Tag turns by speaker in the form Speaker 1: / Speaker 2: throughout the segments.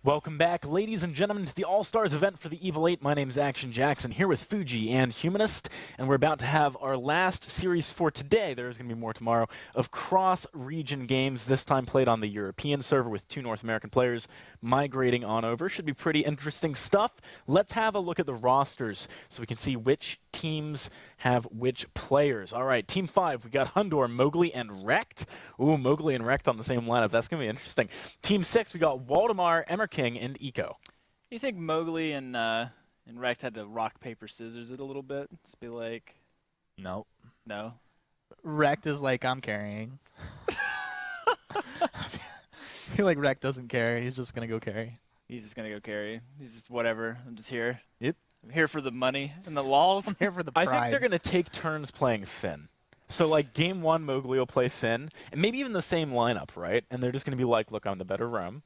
Speaker 1: Welcome back, ladies and gentlemen, to the All-Stars event for the Evil 8. My name's Action Jackson, here with Fuji and Humanist, and we're about to have our last series for today. There's going to be more tomorrow of cross-region games, this time played on the European server with 2 North American players migrating on over. Should be pretty interesting stuff. Let's have a look at the rosters so we can see which teams have which players. All right, Team 5, we got Hundor, Mowglie, and Wrecked. Ooh, Mowglie and Wrecked on the same lineup. That's going to be interesting. Team 6, we got Waldemar, Emirking, and Eeko.
Speaker 2: You think Mowglie and Wrecked had to rock, paper, scissors it a little bit? Just be like...
Speaker 3: Nope.
Speaker 2: No?
Speaker 3: Wrecked is like, I'm carrying. I feel like Wrecked doesn't carry. He's just going to go carry.
Speaker 2: He's just going to go carry. He's just whatever. I'm just here.
Speaker 3: Yep.
Speaker 2: I'm here for the money and the lols.
Speaker 3: I'm here for the pride.
Speaker 1: I think they're going to take turns playing Finn. So, like, game 1, Mowglie will play Finn, and maybe even the same lineup, right? And they're just going to be like, look, I'm the better roam.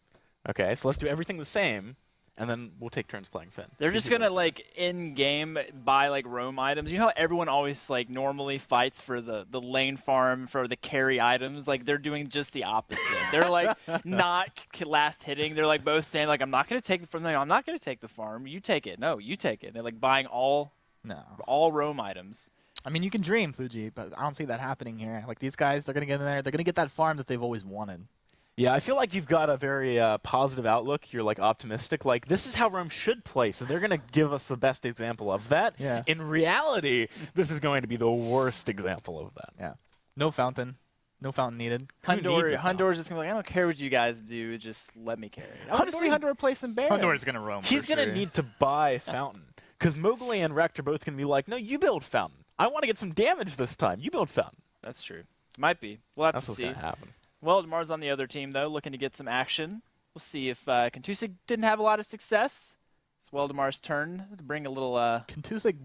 Speaker 1: Okay, so let's do everything the same, and then we'll take turns playing Finn.
Speaker 2: They're just going to, like, in-game buy, like, roam items. You know how everyone always, like, normally fights for the lane farm, for the carry items? Like, they're doing just the opposite. They're, like, not last hitting. They're, like, both saying, like, I'm not going to take it from there. I'm not going to take the farm. You take it. No, you take it. They're, like, buying all roam items.
Speaker 3: I mean, you can dream, Fuji, but I don't see that happening here. Like, these guys, they're going to get in there. They're going to get that farm that they've always wanted.
Speaker 1: Yeah, I feel like you've got a very positive outlook. You're, like, optimistic. Like, this is how Rome should play, so they're going to give us the best example of that.
Speaker 3: Yeah.
Speaker 1: In reality, this is going to be the worst example of that.
Speaker 3: Yeah. No fountain. No fountain needed.
Speaker 2: Hundor's just going to be like, I don't care what you guys do. Just let me carry it. I want to see Hundor play some Baron.
Speaker 3: Hundor's going to roam.
Speaker 1: He's going to need to buy Fountain, because Mowglie and Wrecked are both going to be like, no, you build Fountain. I want to get some damage this time. You build Fountain.
Speaker 2: That's true. Might be. We'll have to see.
Speaker 1: That's what's going to happen.
Speaker 2: Well, Demar's on the other team, though, looking to get some action. We'll see if Kentysik didn't have a lot of success. It's Waldemar's turn to bring a little...
Speaker 3: Kentysik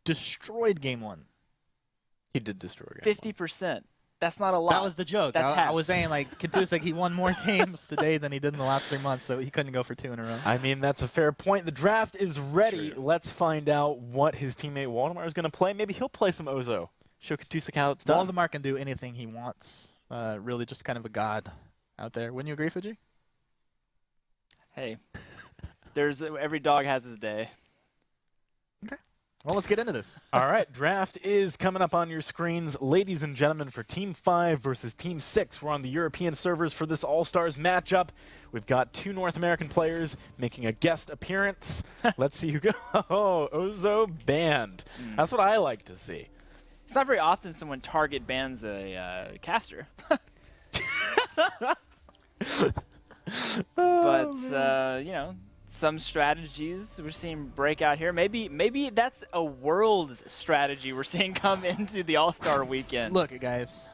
Speaker 3: destroyed game 1.
Speaker 1: He did destroy game
Speaker 2: 50%. That's not a lot.
Speaker 3: That was the joke.
Speaker 2: That's
Speaker 3: I was saying, like, Kentysik, he won more games today than he did in the last 3 months, so he couldn't go for 2 in a row.
Speaker 1: I mean, that's a fair point. The draft is ready. Let's find out what his teammate Waldemar is going to play. Maybe he'll play some Ozo. Show Kentysik how it's done.
Speaker 3: Waldemar can do anything he wants. Really just kind of a god out there. Wouldn't you agree, Fuji?
Speaker 2: Hey, every dog has his day.
Speaker 3: Okay. Well, let's get into this.
Speaker 1: All right, draft is coming up on your screens. Ladies and gentlemen, for Team 5 versus Team 6, we're on the European servers for this All-Stars matchup. We've got 2 North American players making a guest appearance. Let's see who goes. Oh, Ozo banned. That's what I like to see.
Speaker 2: It's not very often someone target bans a caster. But, you know, some strategies we're seeing break out here. Maybe that's a world strategy we're seeing come into the All-Star weekend.
Speaker 3: Look, guys,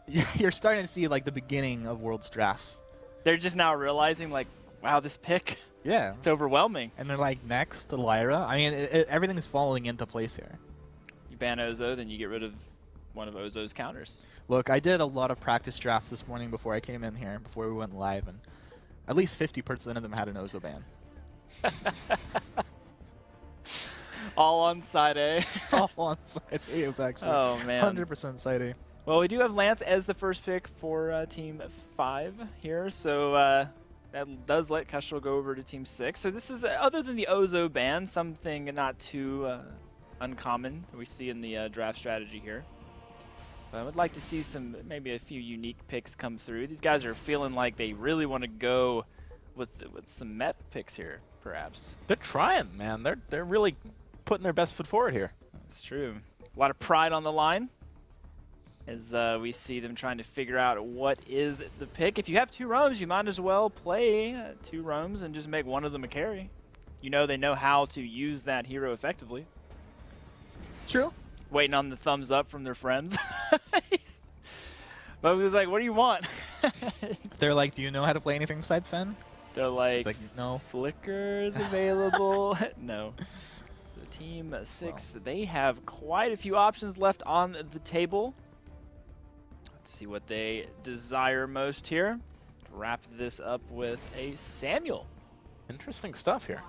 Speaker 3: you're starting to see, like, the beginning of Worlds drafts.
Speaker 2: They're just now realizing, like, wow, this pick,
Speaker 3: yeah,
Speaker 2: it's overwhelming.
Speaker 3: And they're like, next to Lyra. I mean, everything's falling into place here.
Speaker 2: You ban Ozo, then you get rid of one of Ozo's counters.
Speaker 3: Look, I did a lot of practice drafts this morning before I came in here, before we went live, and at least 50% of them had an Ozo ban.
Speaker 2: All on side A.
Speaker 3: All on side A. It was actually 100% side A.
Speaker 2: Well, we do have Lance as the first pick for Team 5 here, so that does let Kestrel go over to Team 6. So this is, other than the Ozo ban, something not too uncommon that we see in the draft strategy here. But I would like to see maybe a few unique picks come through. These guys are feeling like they really want to go with some Met picks here, perhaps.
Speaker 1: They're trying, man. They're really putting their best foot forward here.
Speaker 2: That's true. A lot of pride on the line as we see them trying to figure out what is the pick. If you have 2 roams, you might as well play 2 roams and just make one of them a carry. You know they know how to use that hero effectively.
Speaker 3: True.
Speaker 2: Waiting on the thumbs up from their friends. But he was like, what do you want?
Speaker 3: They're like, do you know how to play anything besides Fen?
Speaker 2: They're like,
Speaker 3: no.
Speaker 2: Flicker's available. No. So Team 6, they have quite a few options left on the table. Let's see what they desire most here. To wrap this up with a Samuel.
Speaker 1: Interesting stuff here.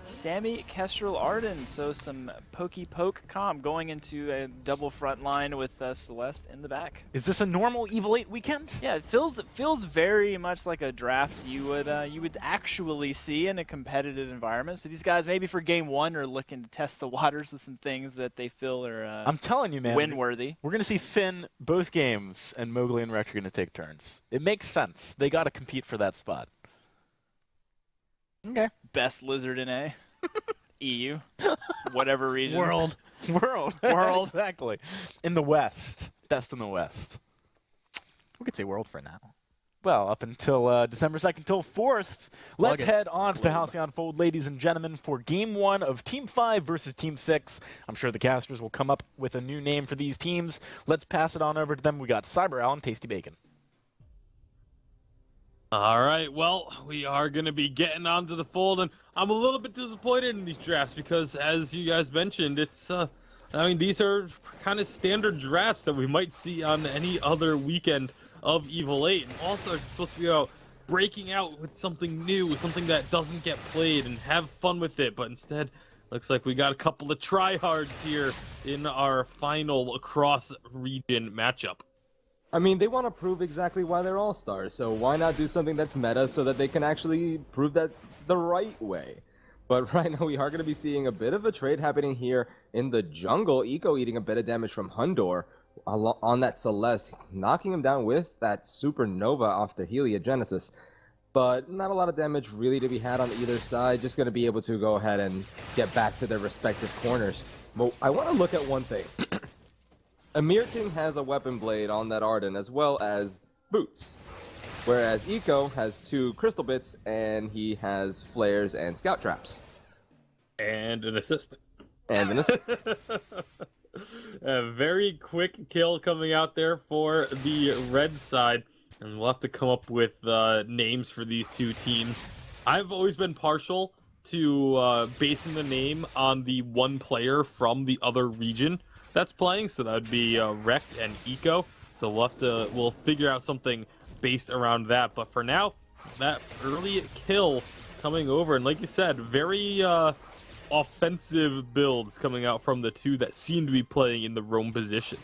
Speaker 2: Sammy Kestrel Arden. So some pokey poke comp going into a double front line with Celeste in the back.
Speaker 1: Is this a normal Evil 8 weekend?
Speaker 2: Yeah, it feels very much like a draft you would actually see in a competitive environment. So these guys maybe for game 1 are looking to test the waters with some things that they feel are
Speaker 1: I'm telling you, man,
Speaker 2: win-worthy.
Speaker 1: We're going to see Finn both games, and Mowgli and Rekt are going to take turns. It makes sense. They got to compete for that spot.
Speaker 3: Okay.
Speaker 2: Best lizard in A. EU. Whatever region.
Speaker 3: World.
Speaker 1: World. Exactly. In the West. Best in the West.
Speaker 3: We could say world for now.
Speaker 1: Well, up until December 2nd till 4th, let's head on to the Halcyon Fold, ladies and gentlemen, for Game 1 of Team 5 versus Team 6. I'm sure the casters will come up with a new name for these teams. Let's pass it on over to them. We got Cyber Al and Tasty Bacon.
Speaker 4: All right, well, we are going to be getting onto the fold, and I'm a little bit disappointed in these drafts because, as you guys mentioned, it's, I mean, these are kind of standard drafts that we might see on any other weekend of Evil 8. And All-Stars are supposed to be out breaking out with something new, something that doesn't get played, and have fun with it, but instead, looks like we got a couple of tryhards here in our final cross-region matchup.
Speaker 5: I mean, they want to prove exactly why they're all-stars, so why not do something that's meta so that they can actually prove that the right way? But right now we are going to be seeing a bit of a trade happening here in the jungle. Eeko eating a bit of damage from Hundor on that Celeste, knocking him down with that Supernova off the Heliogenesis. But not a lot of damage really to be had on either side, just going to be able to go ahead and get back to their respective corners. But I want to look at one thing. Emirking has a weapon blade on that Arden as well as boots, whereas Eeko has 2 crystal bits and he has flares and scout traps.
Speaker 4: And an assist.
Speaker 5: And an assist.
Speaker 4: A very quick kill coming out there for the red side, and we'll have to come up with names for these two teams. I've always been partial to basing the name on the one player from the other region that's playing, so that would be Rekt and Eeko. So we'll figure out something based around that. But for now, that early kill coming over, and like you said, very offensive builds coming out from the two that seem to be playing in the roam position.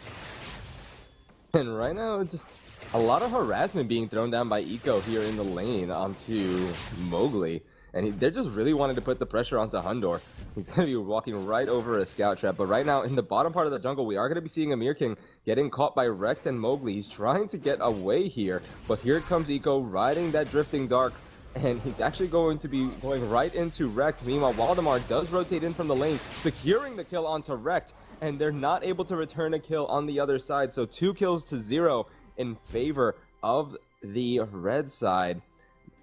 Speaker 5: And right now, it's just a lot of harassment being thrown down by Eeko here in the lane onto Mowgli. And they're just really wanting to put the pressure onto Hundor. He's going to be walking right over a scout trap. But right now, in the bottom part of the jungle, we are going to be seeing Emirking getting caught by Rekt and Mowgli. He's trying to get away here. But here comes Eeko riding that Drifting Dark. And he's actually going to be going right into Rekt. Meanwhile, Waldemar does rotate in from the lane, securing the kill onto Rekt. And they're not able to return a kill on the other side. So 2 kills to 0 in favor of the red side.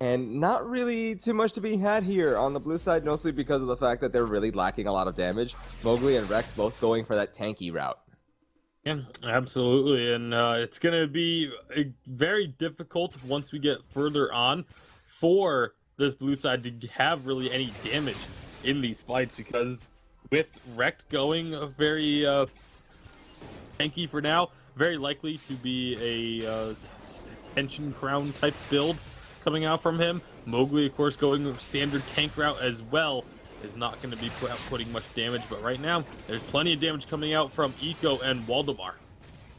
Speaker 5: And not really too much to be had here on the blue side, mostly because of the fact that they're really lacking a lot of damage. Mowgli and Rekt both going for that tanky route.
Speaker 4: Yeah, absolutely. And it's going to be very difficult once we get further on for this blue side to have really any damage in these fights, because with Rekt going very tanky for now, very likely to be a tension crown type build coming out from him. Mowgli, of course, going with standard tank route as well, is not going to be putting much damage. But right now, there's plenty of damage coming out from Eeko and Waldemar.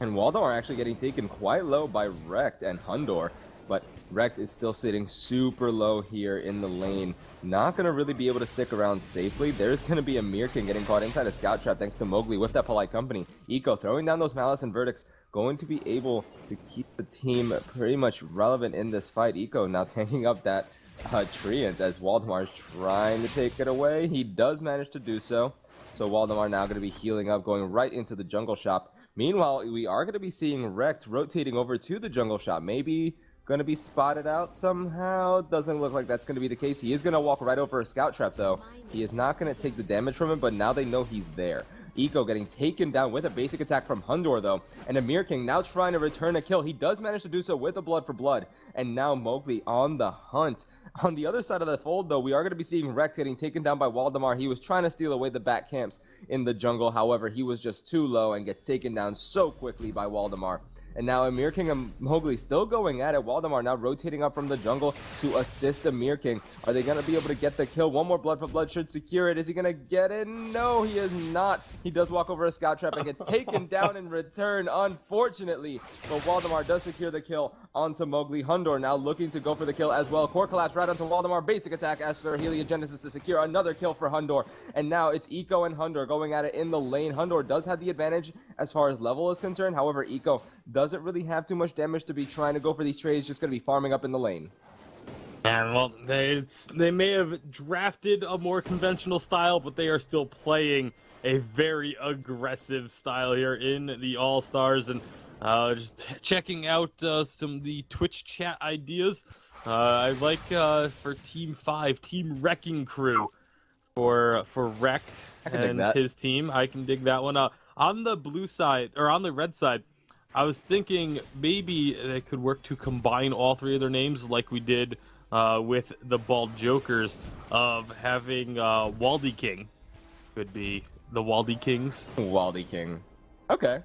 Speaker 5: And Waldemar actually getting taken quite low by Rekt and Hundor. But Rekt is still sitting super low here in the lane. Not going to really be able to stick around safely. There's going to be Emirking getting caught inside a scout trap thanks to Mowgli with that polite company. Eeko throwing down those Malice and Verdicts, going to be able to keep the team pretty much relevant in this fight. Eeko now tanking up that Treant as Waldemar is trying to take it away. He does manage to do so. So Waldemar now going to be healing up, going right into the jungle shop. Meanwhile, we are going to be seeing Rekt rotating over to the jungle shop. Maybe going to be spotted out somehow. Doesn't look like that's going to be the case. He is going to walk right over a scout trap, though. He is not going to take the damage from him, but now they know he's there. Eeko getting taken down with a basic attack from Hundor, though. And Emirking now trying to return a kill. He does manage to do so with a blood for blood. And now Mowgli on the hunt. On the other side of the fold, though, we are going to be seeing Rekt getting taken down by Waldemar. He was trying to steal away the back camps in the jungle. However, he was just too low and gets taken down so quickly by Waldemar. And now Emirking and Mowgli still going at it. Waldemar now rotating up from the jungle to assist Emirking. Are they going to be able to get the kill? One more blood for blood should secure it. Is he going to get it? No, he is not. He does walk over a scout trap and gets taken down in return, unfortunately. But Waldemar does secure the kill onto Mowgli. Hundor now looking to go for the kill as well. Core collapse right onto Waldemar. Basic attack as for Heliogenesis to secure another kill for Hundor. And now it's Eeko and Hundor going at it in the lane. Hundor does have the advantage as far as level is concerned. However, Eeko doesn't really have too much damage to be trying to go for these trades. Just going to be farming up in the lane.
Speaker 4: And well, they may have drafted a more conventional style, but they are still playing a very aggressive style here in the All-Stars. And just checking out some of the Twitch chat ideas. I like for Team 5, Team Wrecking Crew for Wrecked and his team. I can dig that one. On the blue side, or on the red side, I was thinking maybe they could work to combine all three of their names like we did with the Bald Jokers, of having Waldy King. Could be the Waldy Kings.
Speaker 5: Waldy King. Okay,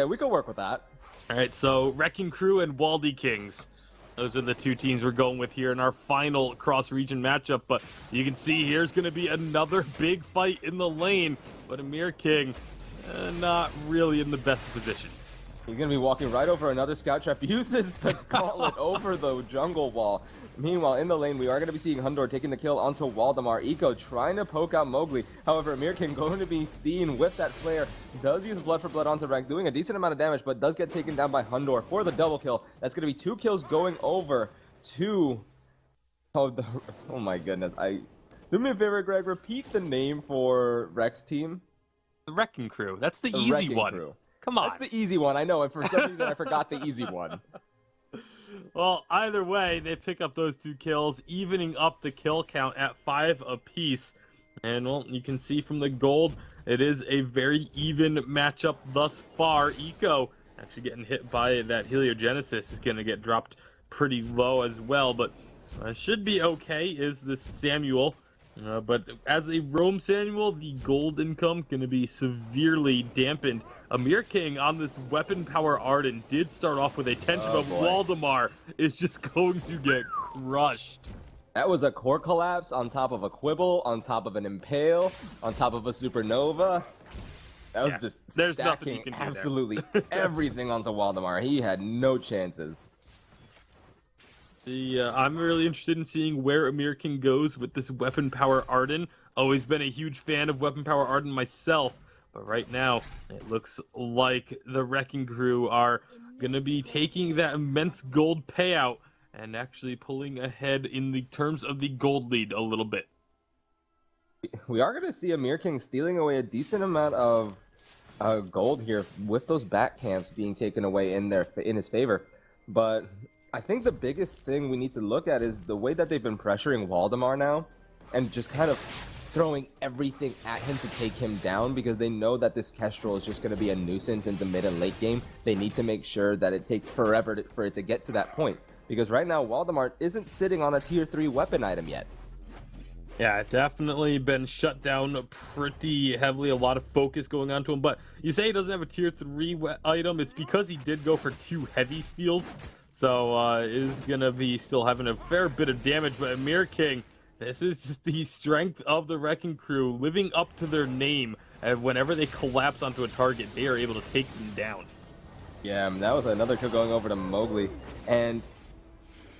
Speaker 5: we could work with that.
Speaker 4: All right, so Wrecking Crew and Waldy Kings. Those are the two teams we're going with here in our final cross-region matchup. But you can see here's going to be another big fight in the lane. But Emirking, not really in the best positions.
Speaker 5: He's going to be walking right over another scout trap. Uses the gauntlet over the jungle wall. Meanwhile, in the lane, we are going to be seeing Hundor taking the kill onto Waldemar. Eeko trying to poke out Mowgli. However, Emirking going to be seen with that flare. Does use blood for blood onto Rank, doing a decent amount of damage, but does get taken down by Hundor for the double kill. That's going to be 2 kills going over to... Oh my goodness. Do me a favor, Greg. Repeat the name for Rek's team.
Speaker 4: The Wrecking Crew. That's the easy one.
Speaker 5: Crew.
Speaker 4: Come on.
Speaker 5: That's the easy one. I know, and for some reason I forgot the easy one.
Speaker 4: Well, either way, they pick up those 2 kills, evening up the kill count at 5 apiece. And, well, you can see from the gold, it is a very even matchup thus far. Eeko actually getting hit by that Heliogenesis is going to get dropped pretty low as well. But should be okay is this Samuel. But as a roam Samuel, the gold income going to be severely dampened. Emirking on this weapon power Arden did start off with a tension, but Waldemar is just going to get crushed.
Speaker 5: That was a core collapse on top of a Quibble, on top of an Impale, on top of a Supernova. That was just stacking absolutely everything onto Waldemar. He had no chances.
Speaker 4: I'm really interested in seeing where Emirking goes with this weapon power Arden. Always been a huge fan of weapon power Arden myself, but right now it looks like the Wrecking Crew are going to be taking that immense gold payout and actually pulling ahead in the terms of the gold lead a little bit.
Speaker 5: We are going to see Emirking stealing away a decent amount of gold here with those back camps being taken away in his favor, but I think the biggest thing we need to look at is the way that they've been pressuring Waldemar now and just kind of throwing everything at him to take him down, because they know that this Kestrel is just going to be a nuisance in the mid and late game. They need to make sure that it takes forever for it to get to that point, because right now Waldemar isn't sitting on a tier 3 weapon item yet.
Speaker 4: Yeah, definitely been shut down pretty heavily. A lot of focus going on to him. But you say he doesn't have a tier 3 item. It's because he did go for 2 heavy steals. So is going to be still having a fair bit of damage. But Emirking, this is just the strength of the Wrecking Crew living up to their name. And whenever they collapse onto a target, they are able to take them down.
Speaker 5: Yeah, that was another kill going over to Mowgli. And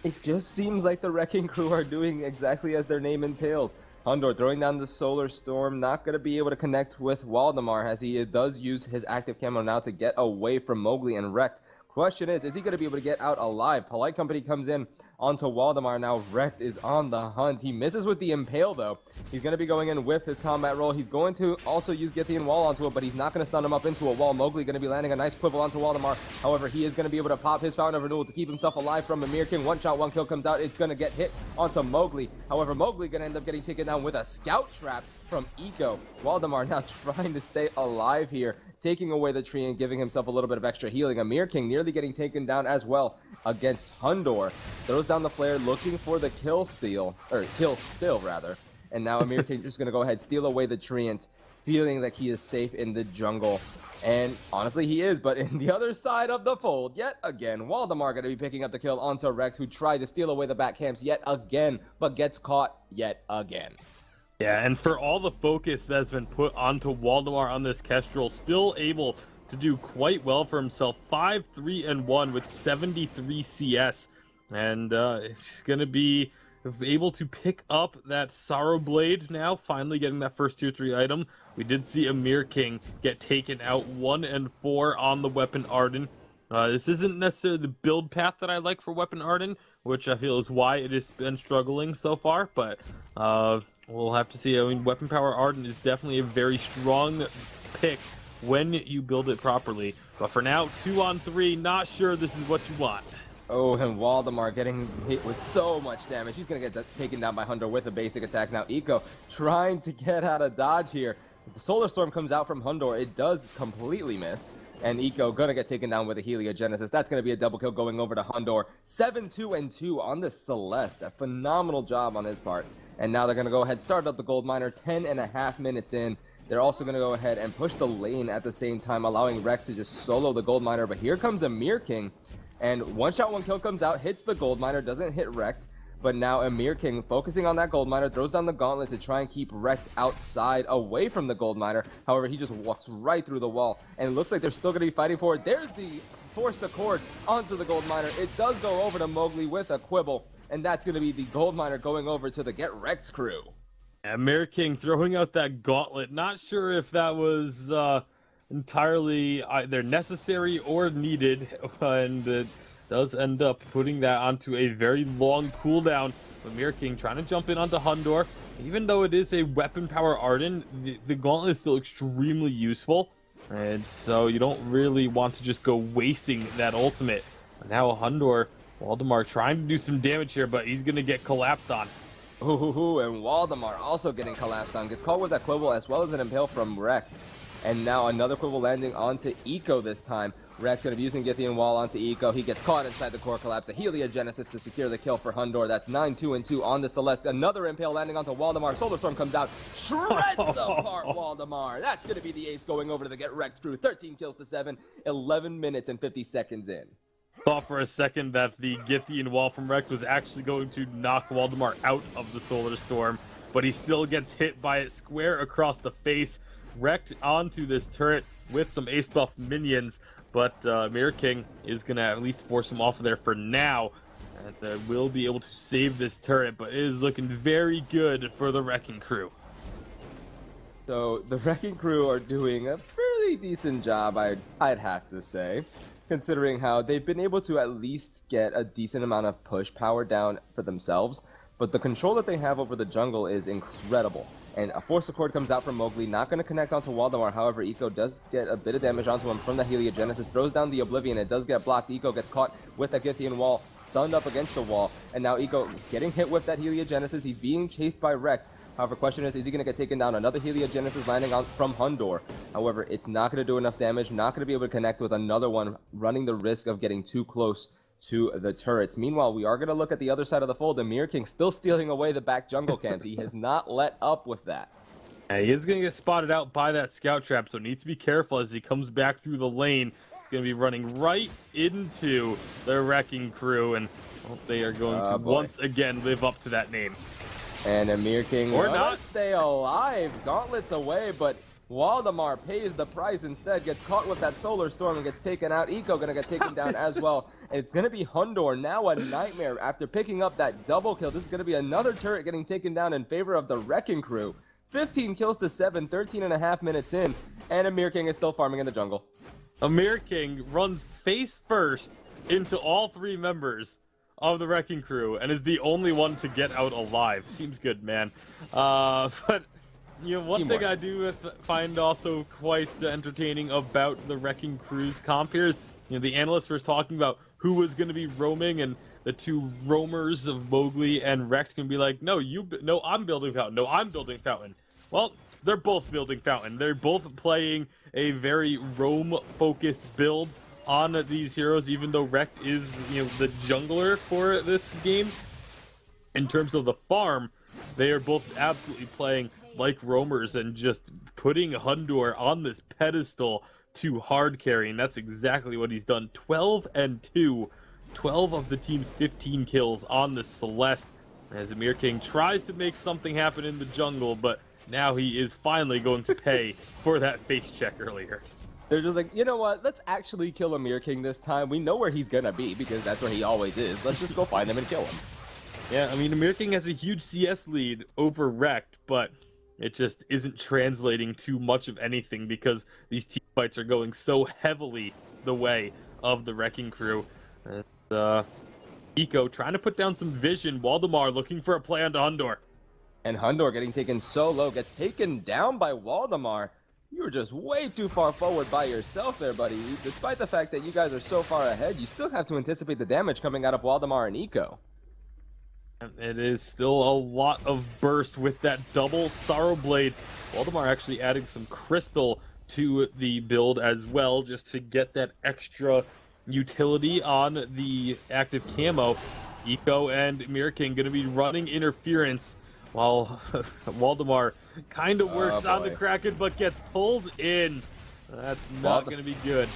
Speaker 5: it just seems like the Wrecking Crew are doing exactly as their name entails. Hundor throwing down the Solar Storm, not going to be able to connect with Waldemar, as he does use his active camo now to get away from Mowgli and Wrecked. Question is he going to be able to get out alive? Polite Company comes in onto Waldemar now. Wrecked is on the hunt. He misses with the Impale, though. He's going to be going in with his combat roll. He's going to also use Githian Wall onto it, but he's not going to stun him up into a wall. Mowgli going to be landing a nice Quibble onto Waldemar. However, he is going to be able to pop his Fountain of Renewal to keep himself alive from Emirking. One shot, one kill comes out. It's going to get hit onto Mowgli. However, Mowgli going to end up getting taken down with a Scout Trap from Eeko. Waldemar now trying to stay alive here, taking away the tree and giving himself a little bit of extra healing. Emirking nearly getting taken down as well against Hundor. Throws down the flare, looking for the kill steal, or kill still rather. And now Emirking just going to go ahead, steal away the treant. feeling like he is safe in the jungle. And honestly, he is, but in the other side of the fold, yet again, Waldemar going to be picking up the kill onto Rekt, who tried to steal away the back camps yet again, but gets caught yet again.
Speaker 4: Yeah, and for all the focus that's been put onto Waldemar on this Kestrel, still able to do quite well for himself. 5-3-1 with 73 CS. And he's going to be able to pick up that Sorrow Blade now, finally getting that first tier 3 item. We did see Emirking get taken out 1 and 4 on the Weapon Arden. This isn't necessarily the build path that I like for Weapon Arden, which I feel is why it has been struggling so far, but we'll have to see. I mean, Weapon Power Arden is definitely a very strong pick when you build it properly. But for now, 2-on-3, not sure this is what you want.
Speaker 5: Oh, and Waldemar getting hit with so much damage. He's going to get taken down by Hundo with a basic attack. Now Eeko trying to get out of dodge here. The Solar Storm comes out from Hundo. It does completely miss. And Eeko going to get taken down with a Heliogenesis. That's going to be a double kill going over to Hundo. 7-2-2 on the Celeste. A phenomenal job on his part. And now they're going to go ahead, start up the Gold Miner 10.5 minutes in. They're also going to go ahead and push the lane at the same time, allowing Rekt to just solo the Gold Miner. But here comes Emirking, and one shot, one kill comes out, hits the Gold Miner, doesn't hit Rekt. But now Emirking, focusing on that Gold Miner, throws down the gauntlet to try and keep Rekt outside, away from the Gold Miner. However, he just walks right through the wall, and it looks like they're still going to be fighting for it. There's the forced accord onto the Gold Miner. It does go over to Mowgli with a quibble, and that's going to be the Gold Miner going over to the Get Wrecked crew.
Speaker 4: Emirking throwing out that gauntlet. Not sure if that was entirely either necessary or needed, and it does end up putting that onto a very long cooldown. Emirking trying to jump in onto Hundo. Even though it is a weapon power Arden, the gauntlet is still extremely useful, and so you don't really want to just go wasting that ultimate. And now Hundo, Waldemar trying to do some damage here, but he's going to get collapsed on.
Speaker 5: Ooh, and Waldemar also getting collapsed on. Gets caught with that quibble as well as an impale from Rekt. And now another quibble landing onto Eeko this time. Rekt going to be using Githian Wall onto Eeko. He gets caught inside the core collapse. A Heliogenesis to secure the kill for Hundo. That's 9-2-2 on the Celeste. Another impale landing onto Waldemar. Solar Storm comes out. Shreds apart Waldemar. That's going to be the ace going over to the Get Wrecked crew. 13 kills to 7. 11 minutes and 50 seconds in.
Speaker 4: Thought for a second that the Githian Wall from Rekt was actually going to knock Waldemar out of the Solar Storm, but he still gets hit by it square across the face. Rekt onto this turret with some ace buff minions, but Emirking is going to at least force him off of there for now. And will be able to save this turret, but it is looking very good for the Wrecking Crew.
Speaker 5: So the Wrecking Crew are doing a pretty decent job, I'd have to say, considering how they've been able to at least get a decent amount of push power down for themselves. But the control that they have over the jungle is incredible. And a Force Accord comes out from Mowgli, not going to connect onto Waldemar. However, Eeko does get a bit of damage onto him from the Heliogenesis, throws down the Oblivion. It does get blocked. Eeko gets caught with a Githian Wall, stunned up against the wall. And now Eeko getting hit with that Heliogenesis. He's being chased by Rekt. However, question is he going to get taken down? Another Heliogenesis landing on from Hundo. However, it's not going to do enough damage, not going to be able to connect with another one, running the risk of getting too close to the turrets. Meanwhile, we are going to look at the other side of the fold. Emirking still stealing away the back jungle camps. He has not let up with that.
Speaker 4: He is going to get spotted out by that scout trap, so needs to be careful as he comes back through the lane. He's going to be running right into the Wrecking Crew, and they are going to once again live up to that name.
Speaker 5: And Emirking
Speaker 4: or not
Speaker 5: stay alive. Gauntlets away, but Waldemar pays the price instead. Gets caught with that Solar Storm and gets taken out. Eeko gonna get taken down as well. And it's gonna be Hundo, now a nightmare after picking up that double kill. This is gonna be another turret getting taken down in favor of the Wrecking Crew. 15 kills to 7, 13.5 minutes in, and Emirking is still farming in the jungle.
Speaker 4: Emirking runs face first into all 3 members of the Wrecking Crew and is the only one to get out alive. Seems good, man. But you know, one thing I do find also quite entertaining about the Wrecking Crew's comp here is, you know, the analysts were talking about who was going to be roaming, and the 2 roamers of Mowgli and Rekt can be like, no, I'm building Fountain. No, I'm building Fountain. Well, they're both building Fountain. They're both playing a very roam-focused build on these heroes, even though Rekt is, you know, the jungler for this game. In terms of the farm, they are both absolutely playing like roamers and just putting Hundor on this pedestal to hard carry, and that's exactly what he's done. 12 and 2, 12 of the team's 15 kills on the Celeste, as Emirking tries to make something happen in the jungle, but now he is finally going to pay for that face check earlier.
Speaker 5: They're just like, you know what, let's actually kill Emirking this time. We know where he's gonna be because that's where he always is. Let's just go find him and kill him.
Speaker 4: Yeah, I mean, Emirking has a huge CS lead over Rekt, but it just isn't translating to much of anything because these team fights are going so heavily the way of the Wrecking Crew. And, Eeko trying to put down some vision. Waldemar looking for a play onto Hundor.
Speaker 5: And Hundor getting taken so low, gets taken down by Waldemar. You were just way too far forward by yourself there, buddy. Despite the fact that you guys are so far ahead, you still have to anticipate the damage coming out of Waldemar and Eeko.
Speaker 4: It is still a lot of burst with that double Sorrow Blade. Waldemar actually adding some crystal to the build as well, just to get that extra utility on the active camo. Eeko and Emirking going to be running interference while Waldemar kind of works on the Kraken but gets pulled in. That's not going to be good.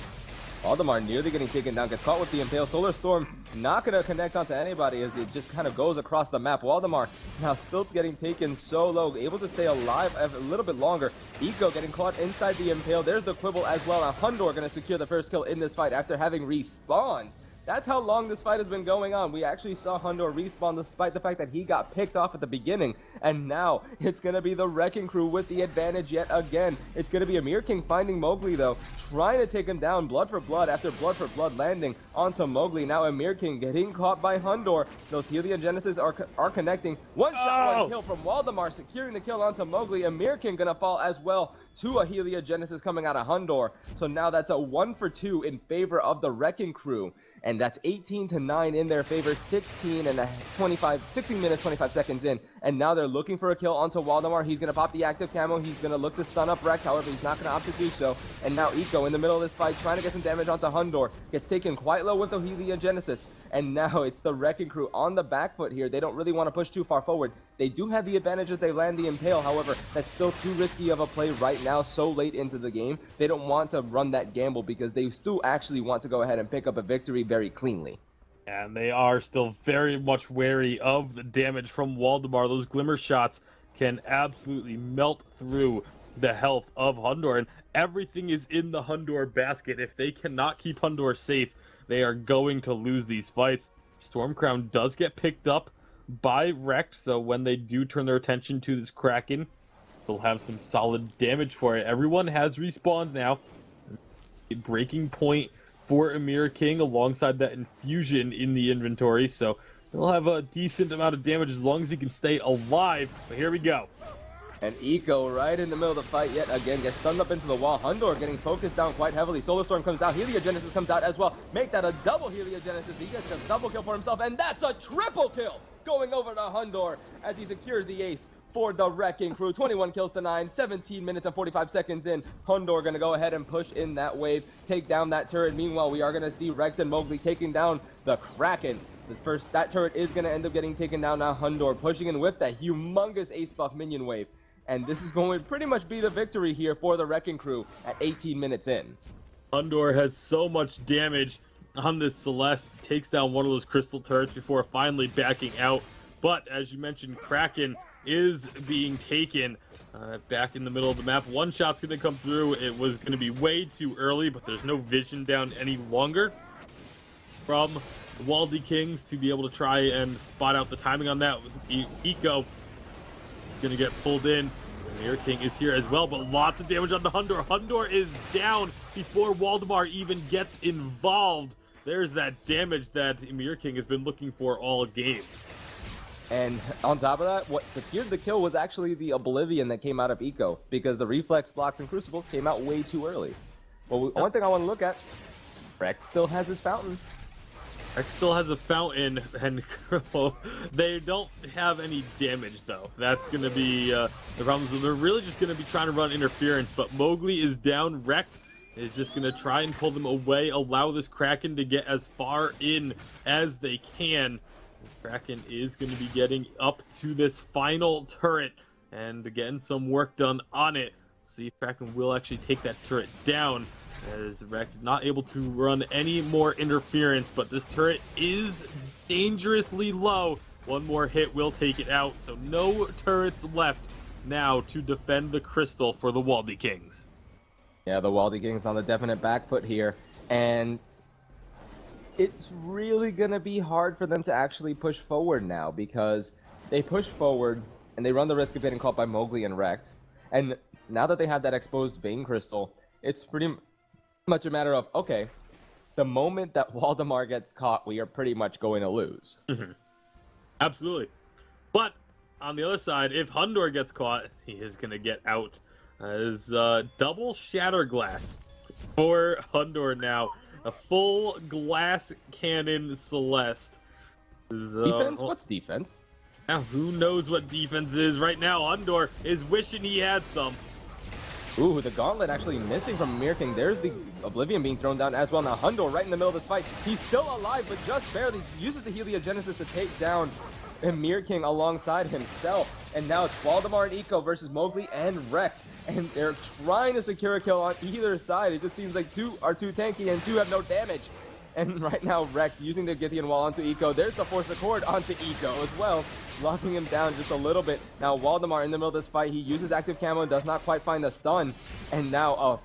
Speaker 5: Waldemar nearly getting taken down, gets caught with the Impale. Solar Storm not going to connect onto anybody as it just kind of goes across the map. Waldemar now still getting taken so low, able to stay alive a little bit longer. Eeko getting caught inside the Impale. There's the Quibble as well. Now Hundor going to secure the first kill in this fight after having respawned. That's how long this fight has been going on. We actually saw Hundor respawn despite the fact that he got picked off at the beginning. And now it's going to be the Wrecking Crew with the advantage yet again. It's going to be Emirking finding Mowgli though, trying to take him down blood for blood after blood for blood landing onto Mowgli. Now Emirking getting caught by Hundor. Those Heliogenesis are connecting. One shot, one kill from Waldemar, securing the kill onto Mowgli. Emirking going to fall as well to a Heliogenesis coming out of Hundor. So now that's a 1 for 2 in favor of the Wrecking Crew. And that's 18-9 in their favor, 16 minutes, 25 seconds in. And now they're looking for a kill onto Waldemar. He's going to pop the active camo. He's going to look to stun up Rekt. However, he's not going to opt to do so. And now Eeko in the middle of this fight trying to get some damage onto Hundor. Gets taken quite low with the Heliogenesis. And now it's the Wrecking Crew on the back foot here. They don't really want to push too far forward. They do have the advantage that they land the Impale. However, that's still too risky of a play right now, so late into the game. They don't want to run that gamble because they still actually want to go ahead and pick up a victory very cleanly.
Speaker 4: And they are still very much wary of the damage from Waldemar. Those glimmer shots can absolutely melt through the health of Hundor. And everything is in the Hundor basket. If they cannot keep Hundor safe, they are going to lose these fights. Stormcrown does get picked up by Rekt, so when they do turn their attention to this Kraken, they'll have some solid damage for it. Everyone has respawned now. A breaking point for Emirking alongside that infusion in the inventory, so they'll have a decent amount of damage as long as he can stay alive. But here we go.
Speaker 5: And Eeko right in the middle of the fight yet again gets stunned up into the wall. Hundor getting focused down quite heavily. Solar Storm comes out. Heliogenesis comes out as well. Make that a double Heliogenesis. He gets a double kill for himself, and that's a triple kill going over to Hundor as he secures the ace for the Wrecking Crew. 21 kills to 9, 17 minutes and 45 seconds in. Hundor going to go ahead and push in that wave, take down that turret. Meanwhile, we are going to see Rekt and Mowgli taking down the Kraken. That turret is going to end up getting taken down now. Hundor pushing in with that humongous ace buff minion wave. And this is going to pretty much be the victory here for the Wrecking Crew at 18 minutes in.
Speaker 4: Hundor has so much damage on this Celeste, takes down one of those crystal turrets before finally backing out. But as you mentioned, Kraken is being taken back in the middle of the map. One shot's going to come through. It was going to be way too early, but there's no vision down any longer from the Waldy Kings to be able to try and spot out the timing on that. Eeko going to get pulled in. Emirking is here as well, but lots of damage on the Hundor. Hundor is down before Waldemar even gets involved. There's that damage that Emirking has been looking for all game.
Speaker 5: And on top of that, what secured the kill was actually the Oblivion that came out of Eeko, because the Reflex blocks and Crucibles came out way too early. Well, one thing I want to look at, Rekt still has his fountain.
Speaker 4: Rekt still has a fountain, and they don't have any damage, though. That's going to be the problem. So they're really just going to be trying to run interference, but Mowgli is down. Rekt is just going to try and pull them away, allow this Kraken to get as far in as they can. Kraken is going to be getting up to this final turret, and again, some work done on it. See if Kraken will actually take that turret down, as Rekt is not able to run any more interference, but this turret is dangerously low. One more hit will take it out, so no turrets left now to defend the crystal for the Waldy Kings.
Speaker 5: Yeah, the Waldy Kings on the definite back foot here, and it's really gonna be hard for them to actually push forward now, because they push forward and they run the risk of getting caught by Mowgli and Rekt. And now that they have that exposed vein crystal, it's pretty much a matter of, okay, the moment that Waldemar gets caught, we are pretty much going to lose.
Speaker 4: Absolutely. But on the other side, if Hundor gets caught, he is going to get out. As double shatter glass for Hundor now. A full glass cannon Celeste.
Speaker 5: Defense? What's defense?
Speaker 4: Now, who knows what defense is? Right now, Hundor is wishing he had some.
Speaker 5: Ooh, the gauntlet actually missing from Emirking. There's the Oblivion being thrown down as well. Now Hundor right in the middle of this fight. He's still alive, but just barely uses the Heliogenesis to take down Emirking alongside himself. And now it's Waldemar and Eeko versus Mowgli and Rekt. And they're trying to secure a kill on either side. It just seems like two are too tanky and two have no damage. And right now, Rekt using the Githian wall onto Eeko. There's the Force Accord onto Eeko as well, locking him down just a little bit. Now, Waldemar in the middle of this fight, he uses active camo and does not quite find the stun. And now,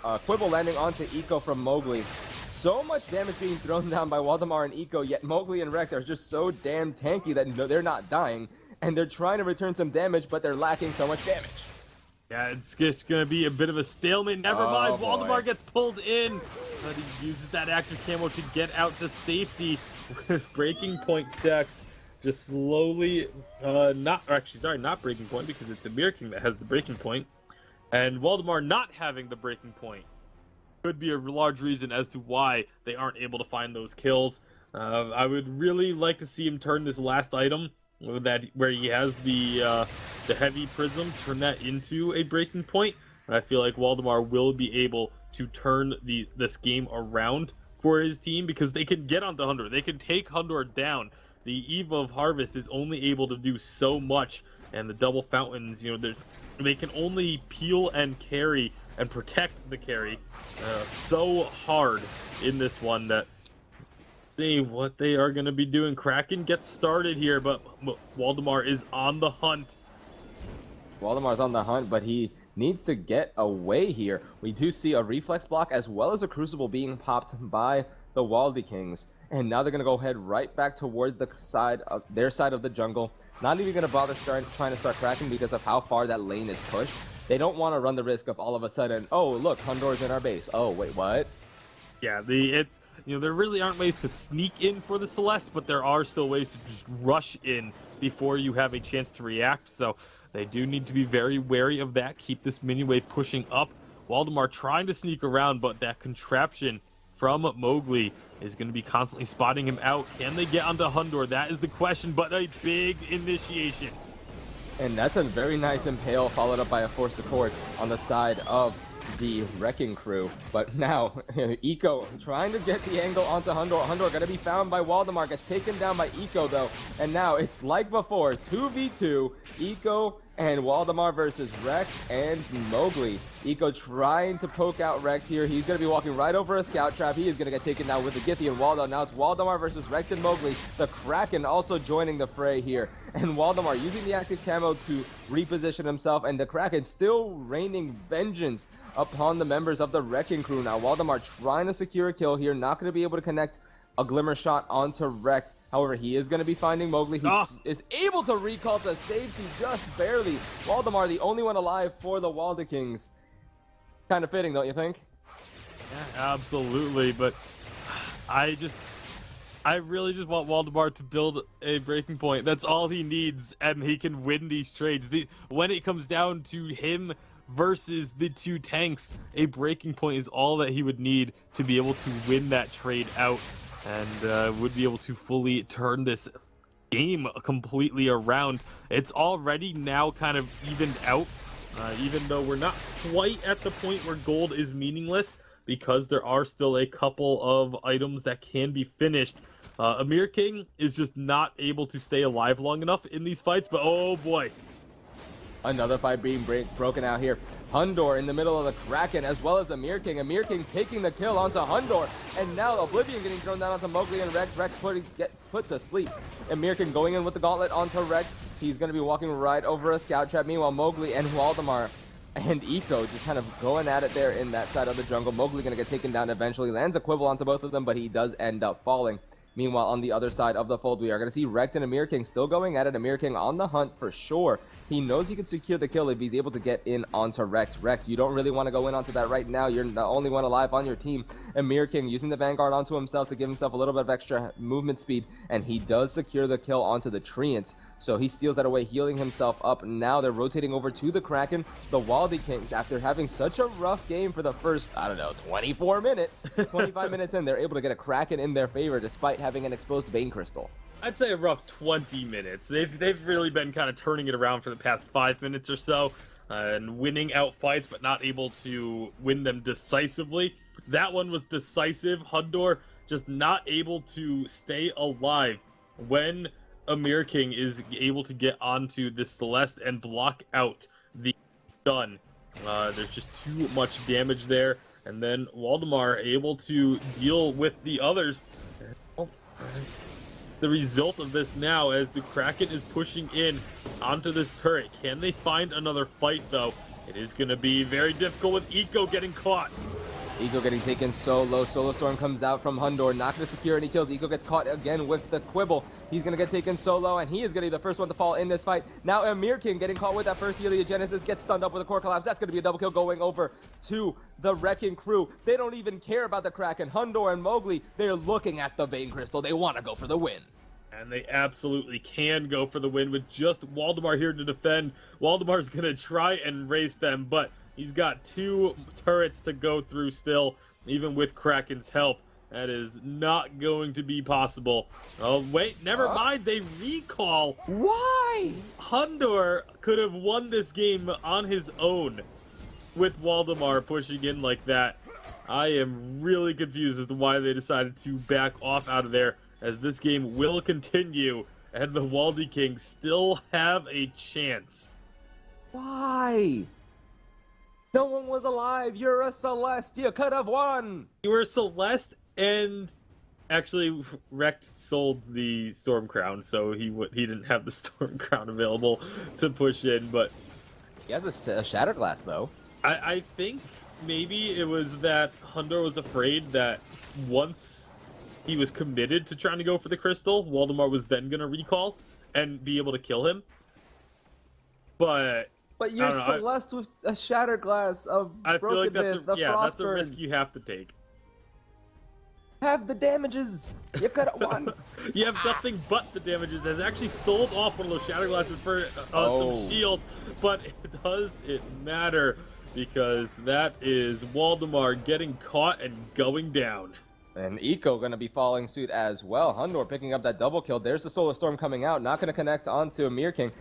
Speaker 5: a Quibble landing onto Eeko from Mowgli. So much damage being thrown down by Waldemar and Eeko, yet Mowgli and Rekt are just so damn tanky that they're not dying. And they're trying to return some damage, but they're lacking so much damage.
Speaker 4: Yeah, it's just going to be a bit of a stalemate. Never mind,
Speaker 5: boy.
Speaker 4: Waldemar gets pulled in, but he uses that active camo to get out to safety with breaking point stacks. Just slowly, not breaking point, because it's Emirking that has the breaking point. And Waldemar not having the breaking point could be a large reason as to why they aren't able to find those kills. I would really like to see him turn this last item, where he has the heavy prism, turn that into a breaking point. And I feel like Waldemar will be able to turn this game around for his team, because they can get onto Hundor. They can take Hundor down. The Eve of Harvest is only able to do so much, and the double fountains, they can only peel and carry and protect the carry so hard in this one that see what they are going to be doing. Kraken gets started here, but Waldemar is on the hunt.
Speaker 5: Waldemar's on the hunt, but he needs to get away here. We do see a reflex block as well as a crucible being popped by the Waldy Kings. And now they're going to go ahead right back towards the side of their side of the jungle. Not even going to bother trying to start Kraken because of how far that lane is pushed. They don't want to run the risk of all of a sudden, oh, look, Hundor's in our base. Oh, wait, what?
Speaker 4: Yeah, there really aren't ways to sneak in for the Celeste, but there are still ways to just rush in before you have a chance to react. So they do need to be very wary of that. Keep this mini wave pushing up. Waldemar trying to sneak around, but that contraption from Mowgli is going to be constantly spotting him out. Can they get onto Hundor? That is the question, but a big initiation.
Speaker 5: And that's a very nice impale, followed up by a forced accord on the side of the Wrecking Crew. But now, Eeko trying to get the angle onto Hundor. Hundor going to be found by Waldemar, gets taken down by Eeko though. And now it's like before, 2v2, Eeko and Waldemar versus Rekt and Mowgli. Eeko trying to poke out Rekt here. He's going to be walking right over a scout trap. He is going to get taken down with the Githian Waldo. Now it's Waldemar versus Rekt and Mowgli. The Kraken also joining the fray here. And Waldemar using the active camo to reposition himself. And the Kraken still raining vengeance upon the members of the Wrecking Crew. Now Waldemar trying to secure a kill here. Not going to be able to connect a glimmer shot onto Rekt. However, he is going to be finding Mowgli, who is able to recall to safety just barely. Waldemar, the only one alive for the Waldy Kings. Kind of fitting, don't you think?
Speaker 4: Yeah, absolutely, but I really just want Waldemar to build a breaking point. That's all he needs, and he can win these trades. When it comes down to him versus the two tanks, a breaking point is all that he would need to be able to win that trade out, and would be able to fully turn this game completely around. It's already now kind of evened out, even though we're not quite at the point where gold is meaningless, because there are still a couple of items that can be finished. Emirking is just not able to stay alive long enough in these fights, but oh boy.
Speaker 5: Another fight being broken out here. Hundor in the middle of the Kraken, as well as Emirking. Emirking taking the kill onto Hundor, and now Oblivion getting thrown down onto Mowgli and Rex. Rex gets put to sleep. Emirking going in with the gauntlet onto Rex. He's going to be walking right over a scout trap. Meanwhile, Mowgli and Waldemar and Eeko just kind of going at it there in that side of the jungle. Mowgli going to get taken down eventually. Lands a quibble onto both of them, but he does end up falling. Meanwhile, on the other side of the fold, we are going to see Rekt and Emirking still going at it. Emirking on the hunt for sure. He knows he can secure the kill if he's able to get in onto Rekt. Rekt, you don't really want to go in onto that right now. You're the only one alive on your team. Emirking using the Vanguard onto himself to give himself a little bit of extra movement speed, and he does secure the kill onto the Treants. So he steals that away, healing himself up. Now they're rotating over to the Kraken. The Waldie Kings, after having such a rough game for the first, 24 minutes, 25 minutes in, they're able to get a Kraken in their favor despite having an exposed Vein Crystal.
Speaker 4: I'd say a rough 20 minutes. They've really been kind of turning it around for the past 5 minutes or so, and winning out fights, but not able to win them decisively. That one was decisive. Hundor just not able to stay alive when Emirking is able to get onto the Celeste and block out the stun. There's just too much damage there, and then Waldemar able to deal with the others. The result of this now, as the Kraken is pushing in onto this turret. Can they find another fight, though? It is going to be very difficult with Eeko getting caught.
Speaker 5: Eeko getting taken so low. Solar Storm comes out from Hundor, not going to secure any kills. Eeko gets caught again with the Quibble. He's going to get taken so low, and he is going to be the first one to fall in this fight. Now Emirking getting caught with that first Heliogenesis, gets stunned up with a core collapse. That's going to be a double kill going over to the Wrecking Crew. They don't even care about the Kraken. Hundor and Mowgli, they're looking at the Vein Crystal. They want to go for the win.
Speaker 4: And they absolutely can go for the win with just Waldemar here to defend. Waldemar's going to try and race them, but he's got 2 turrets to go through still, even with Kraken's help. That is not going to be possible. Oh, wait, never mind. They recall.
Speaker 5: Why?
Speaker 4: Hundor could have won this game on his own with Waldemar pushing in like that. I am really confused as to why they decided to back off out of there, as this game will continue and the Waldie Kings still have a chance.
Speaker 5: Why? No one was alive. You're a Celeste. You could have won.
Speaker 4: You were Celeste, and actually Rekt sold the Storm Crown, so he didn't have the Storm Crown available to push in. But
Speaker 5: He has a Shatter Glass, though.
Speaker 4: I think maybe it was that Hundor was afraid that once he was committed to trying to go for the crystal, Waldemar was then going to recall and be able to kill him. But
Speaker 5: you're Celeste with a Shatter Glass of
Speaker 4: I feel like
Speaker 5: Broken
Speaker 4: that's
Speaker 5: Myth,
Speaker 4: that's a risk you have to take.
Speaker 5: Have the damages. You could have won.
Speaker 4: You have nothing but the damages. Has actually sold off one of those Shatter Glasses for some shield, but does it matter? Because that is Waldemar getting caught and going down.
Speaker 5: And Eeko going to be following suit as well. Hundor picking up that double kill. There's the Solar Storm coming out. Not going to connect onto Emirking.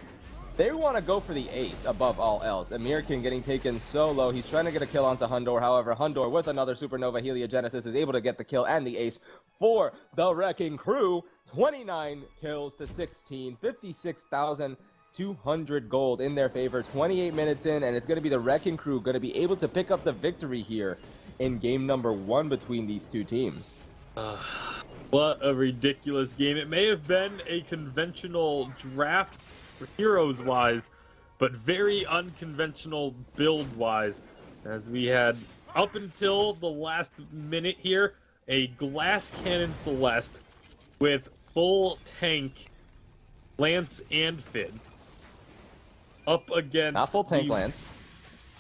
Speaker 5: They want to go for the ace above all else. Emirking getting taken so low. He's trying to get a kill onto Hundor. However, Hundor with another Supernova Heliogenesis is able to get the kill and the ace for the Wrecking Crew. 29 kills to 16. 56,200 gold in their favor. 28 minutes in, and it's going to be the Wrecking Crew going to be able to pick up the victory here in game number 1 between these two teams.
Speaker 4: What a ridiculous game. It may have been a conventional draft heroes-wise, but very unconventional build-wise, as we had, up until the last minute here, a Glass Cannon Celeste with full tank Lance and Finn up against...
Speaker 5: Not full tank Lance.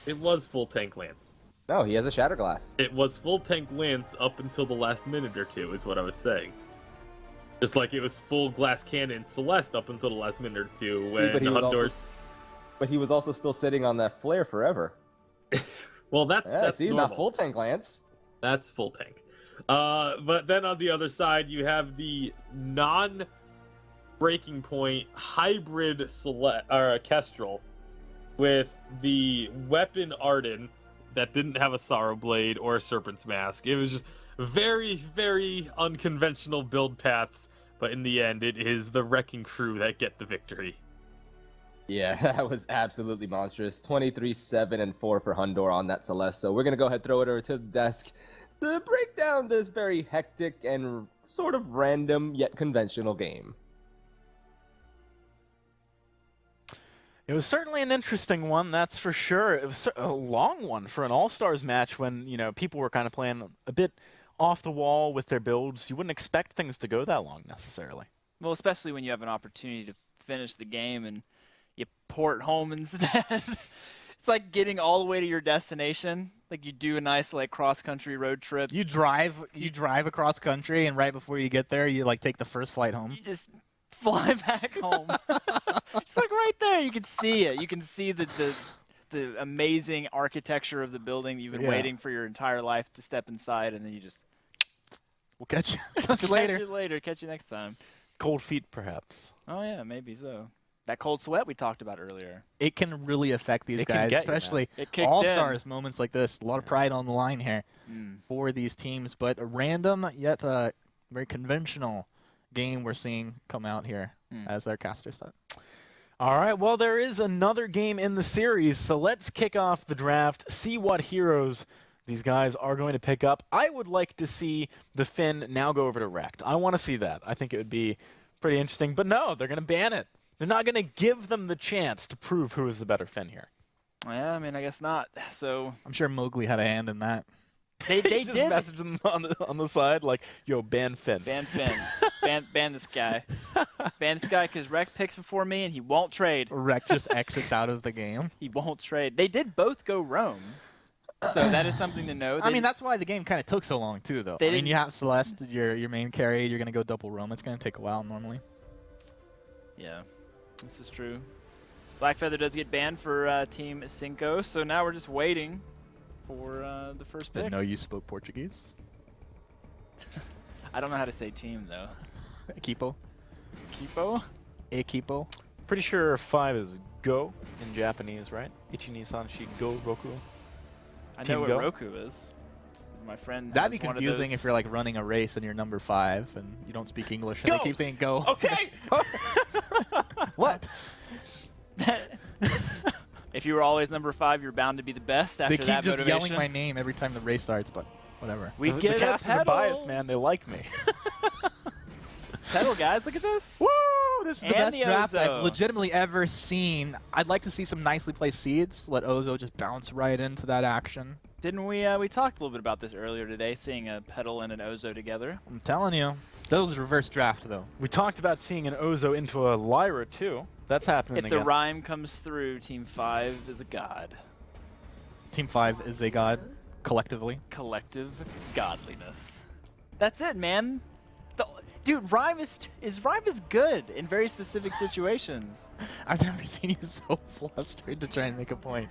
Speaker 4: It was full tank Lance.
Speaker 5: No, he has a Shatter Glass.
Speaker 4: It was full tank Lance up until the last minute or two, is what I was saying. Just like it was full Glass Cannon Celeste up until the last minute or two when Hundor's...
Speaker 5: But he was also still sitting on that flare forever.
Speaker 4: Well, that's
Speaker 5: see,
Speaker 4: normal.
Speaker 5: not full tank Lance.
Speaker 4: That's full tank. But then on the other side, you have the non-breaking point hybrid Kestrel with the weapon Arden that didn't have a Sorrow Blade or a Serpent's Mask. It was just very, very unconventional build paths, but in the end, it is the Wrecking Crew that get the victory.
Speaker 5: Yeah, that was absolutely monstrous. 23, 7, and 4 for Hundor on that Celeste. So we're going to go ahead and throw it over to the desk to break down this very hectic and sort of random yet conventional game.
Speaker 1: It was certainly an interesting one, that's for sure. It was a long one for an All-Stars match when, you know, people were kind of playing a bit off the wall with their builds. You wouldn't expect things to go that long necessarily.
Speaker 2: Well, especially when you have an opportunity to finish the game and you port home instead. It's like getting all the way to your destination. Like you do a nice like cross-country road trip.
Speaker 3: You drive across country, and right before you get there, you like take the first flight home.
Speaker 2: You just fly back home. It's like right there. You can see it. You can see the amazing architecture of the building you've been waiting for your entire life to step inside, and then you just
Speaker 3: We'll catch you later.
Speaker 2: Catch you later. Catch you next time.
Speaker 1: Cold feet, perhaps.
Speaker 2: Oh yeah, maybe so. That cold sweat we talked about earlier.
Speaker 3: It can really affect these
Speaker 1: It can
Speaker 3: guys,
Speaker 1: get you, man.
Speaker 3: especially
Speaker 2: It kicked
Speaker 3: All-Stars moments like this. A lot of pride on the line here for these teams, but a random yet very conventional game we're seeing come out here as our caster set.
Speaker 1: All right, well, there is another game in the series, so let's kick off the draft, see what heroes these guys are going to pick up. I would like to see the Finn now go over to Rekt. I want to see that. I think it would be pretty interesting, but no, they're going to ban it. They're not going to give them the chance to prove who is the better Finn here.
Speaker 2: Yeah, I mean, I guess not. So
Speaker 3: I'm sure Mowgli had a hand in that.
Speaker 2: they
Speaker 1: Just
Speaker 2: did
Speaker 1: message them on the side like, "Yo, ban Finn."
Speaker 2: ban Finn. ban this guy. Ban this guy because Rekt picks before me and he won't trade.
Speaker 3: Rekt just exits out of the game.
Speaker 2: He won't trade. They did both go roam. So that is something to know.
Speaker 3: I mean, that's why the game kind of took so long, too, though.
Speaker 2: They
Speaker 3: I mean,
Speaker 2: didn't-
Speaker 3: you have Celeste, your main carry, you're going to go double roam. It's going to take a while normally.
Speaker 2: Yeah, this is true. Blackfeather does get banned for Team 5, so now we're just waiting for the first pick.
Speaker 3: Didn't know you spoke Portuguese.
Speaker 2: I don't know how to say team, though.
Speaker 3: Equipo.
Speaker 2: Kipo?
Speaker 3: Equipo.
Speaker 1: Pretty sure 5 is go in Japanese, right? Ichi-ni-san shi go Roku.
Speaker 2: I
Speaker 1: Team
Speaker 2: know what
Speaker 1: Go?
Speaker 2: Roku is. My friend
Speaker 3: That'd
Speaker 2: has
Speaker 3: be
Speaker 2: one of
Speaker 3: confusing if
Speaker 2: those-
Speaker 3: you're like running a race and you're number 5 and you don't speak English and
Speaker 1: Go!
Speaker 3: they keep saying go.
Speaker 1: Okay.
Speaker 3: What?
Speaker 2: If you were always number 5, you're bound to be the best after
Speaker 3: They keep
Speaker 2: that
Speaker 3: just
Speaker 2: motivation.
Speaker 3: yelling my name every time the race starts, but whatever.
Speaker 2: We
Speaker 1: the
Speaker 2: get a
Speaker 1: casters are
Speaker 2: pedal.
Speaker 1: biased, man. They like me.
Speaker 2: Pedal, guys, look at this.
Speaker 3: Woo! This is the
Speaker 2: And
Speaker 3: best
Speaker 2: the
Speaker 3: draft
Speaker 2: Ozo.
Speaker 3: I've legitimately ever seen. I'd like to see some nicely placed seeds. Let Ozo just bounce right into that action.
Speaker 2: Didn't we talked a little bit about this earlier today, seeing a pedal and an Ozo together.
Speaker 3: I'm telling you. Those reverse draft, though.
Speaker 1: We talked about seeing an Ozo into a Lyra, too. That's happening
Speaker 2: If the
Speaker 1: again.
Speaker 2: rhyme comes through, Team 5 is a god.
Speaker 3: Team 5 is a god, collectively.
Speaker 2: Collective godliness. That's it, man. Dude, rhyme is good in very specific situations.
Speaker 3: I've never seen you so flustered to try and make a point.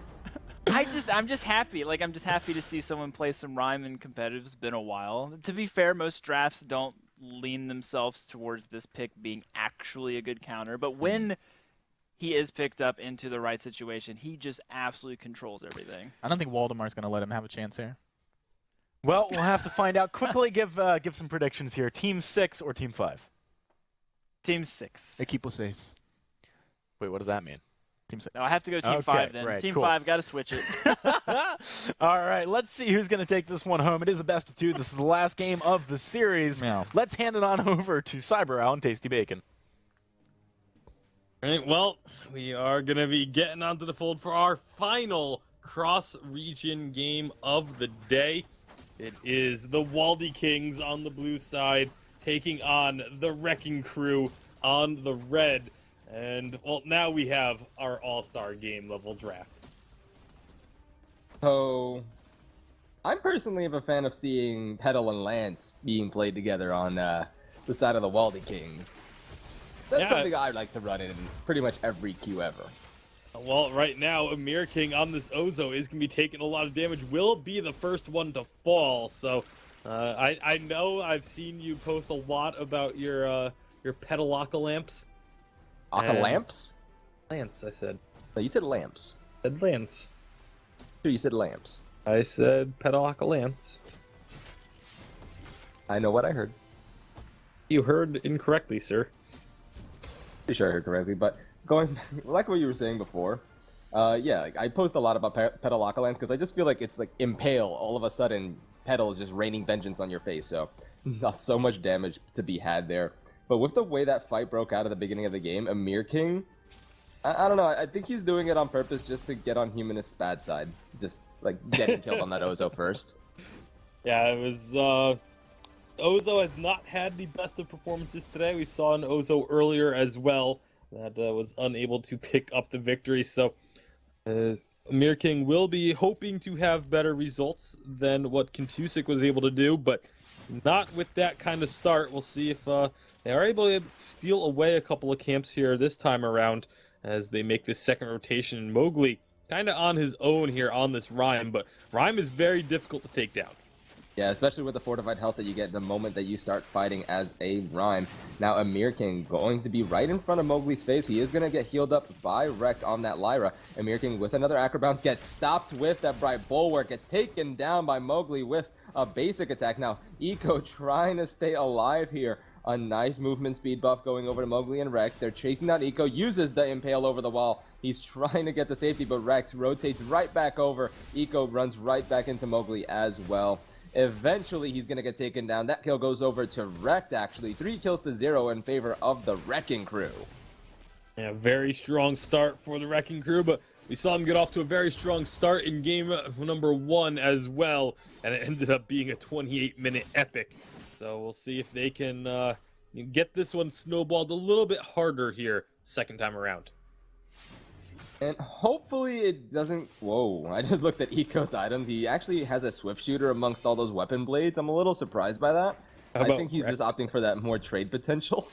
Speaker 2: I'm just happy. Like, I'm just happy to see someone play some rhyme in competitive. It's been a while. To be fair, most drafts don't lean themselves towards this pick being actually a good counter. But when he is picked up into the right situation, he just absolutely controls everything.
Speaker 3: I don't think Waldemar's going to let him have a chance here.
Speaker 1: Well, we'll have to find out. Quickly give some predictions here. Team 6 or Team 5?
Speaker 2: Team 6.
Speaker 3: Equipo 6.
Speaker 1: Wait, what does that mean?
Speaker 3: Team 6.
Speaker 2: No, I have to go Team
Speaker 1: Okay,
Speaker 2: 5 then.
Speaker 1: right,
Speaker 2: Team
Speaker 1: cool.
Speaker 2: 5, got to switch it.
Speaker 1: All right, let's see who's going to take this one home. It is a best of 2. This is the last game of the series.
Speaker 3: Meow.
Speaker 1: Let's hand it on over to Cyber Owl and Tasty Bacon.
Speaker 4: All right, well, we are going to be getting onto the fold for our final cross-region game of the day. It is the Waldy Kings on the blue side taking on the Wrecking Crew on the red. And, well, now we have our all-star game level draft.
Speaker 5: So, I'm personally a fan of seeing Petal and Lance being played together on the side of the Waldy Kings. That's
Speaker 4: Yeah.
Speaker 5: something I'd like to run in pretty much every queue ever.
Speaker 4: Well, right now, Emirking on this Ozo is going to be taking a lot of damage. Will be the first one to fall. So, I know I've seen you post a lot about your Petalaka lamps.
Speaker 5: Aka lamps?
Speaker 4: Lance, I said.
Speaker 5: No, you said lamps.
Speaker 4: Said Lance.
Speaker 5: Sure, you said lamps.
Speaker 4: I said Petalaka lamps.
Speaker 5: I know what I heard.
Speaker 4: You heard incorrectly, sir.
Speaker 5: Pretty sure I heard correctly, but going like what you were saying before. Yeah, like, I post a lot about Petalocalands because I just feel like it's like Impale. All of a sudden, Petal is just raining vengeance on your face. So, not so much damage to be had there. But with the way that fight broke out at the beginning of the game, Emirking, I don't know. I think he's doing it on purpose just to get on Humanist's bad side. Just like getting killed on that Ozo first.
Speaker 4: Yeah, it was. Ozo has not had the best of performances today. We saw an Ozo earlier as well that was unable to pick up the victory. So Emirking will be hoping to have better results than what Kentysik was able to do, but not with that kind of start. We'll see if they are able to steal away a couple of camps here this time around as they make this second rotation. And Mowgli kind of on his own here on this Rhyme, but Rhyme is very difficult to take down.
Speaker 5: Yeah, especially with the fortified health that you get the moment that you start fighting as a Rhyme. Now, Emirking going to be right in front of Mowgli's face. He is going to get healed up by Wrecked on that Lyra. Emirking with another Acro Bounce gets stopped with that Bright Bulwark. Gets taken down by Mowgli with a basic attack. Now, Eeko trying to stay alive here. A nice movement speed buff going over to Mowgli and Wrecked. They're chasing down Eeko, uses the Impale over the wall. He's trying to get the safety, but Wrecked rotates right back over. Eeko runs right back into Mowgli as well. Eventually, he's going to get taken down. That kill goes over to Wrecked, actually. 3 kills to 0 in favor of the Wrecking Crew.
Speaker 4: Yeah, very strong start for the Wrecking Crew, but we saw them get off to a very strong start in game number 1 as well, and it ended up being a 28-minute epic. So we'll see if they can get this one snowballed a little bit harder here second time around.
Speaker 5: And hopefully it doesn't... Whoa, I just looked at Eeko's items. He actually has a Swift Shooter amongst all those weapon blades. I'm a little surprised by that. I think he's just opting for that more trade potential.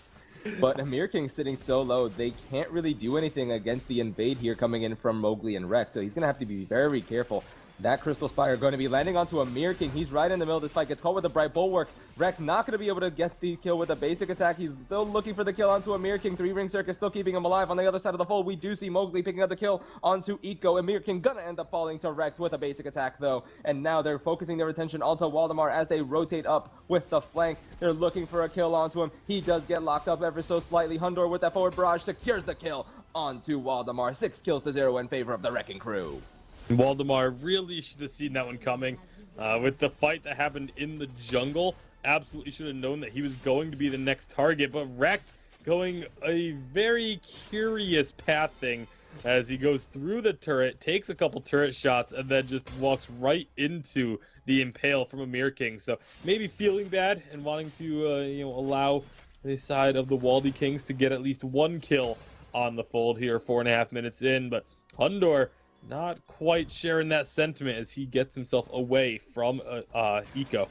Speaker 5: But Emirking sitting so low, they can't really do anything against the invade here coming in from Mowgli and Wrecked. So he's going to have to be very careful. That Crystal Spire going to be landing onto Emirking. He's right in the middle of this fight. Gets caught with a Bright Bulwark. Wreck not going to be able to get the kill with a basic attack. He's still looking for the kill onto Emirking. 3-ring circus still keeping him alive. On the other side of the fold, we do see Mowgli picking up the kill onto Eeko. Emirking going to end up falling to Wrecked with a basic attack, though. And now they're focusing their attention onto Waldemar as they rotate up with the flank. They're looking for a kill onto him. He does get locked up ever so slightly. Hundor with that forward barrage secures the kill onto Waldemar. 6 kills to 0 in favor of the Wrecking Crew.
Speaker 4: Waldemar really should have seen that one coming. With the fight that happened in the jungle, absolutely should have known that he was going to be the next target, but Wrecked going a very curious path thing as he goes through the turret, takes a couple turret shots, and then just walks right into the Impale from Emirking. So maybe feeling bad and wanting to allow the side of the Waldy Kings to get at least 1 kill on the fold here, 4.5 minutes in, but Hundor not quite sharing that sentiment as he gets himself away from Eeko.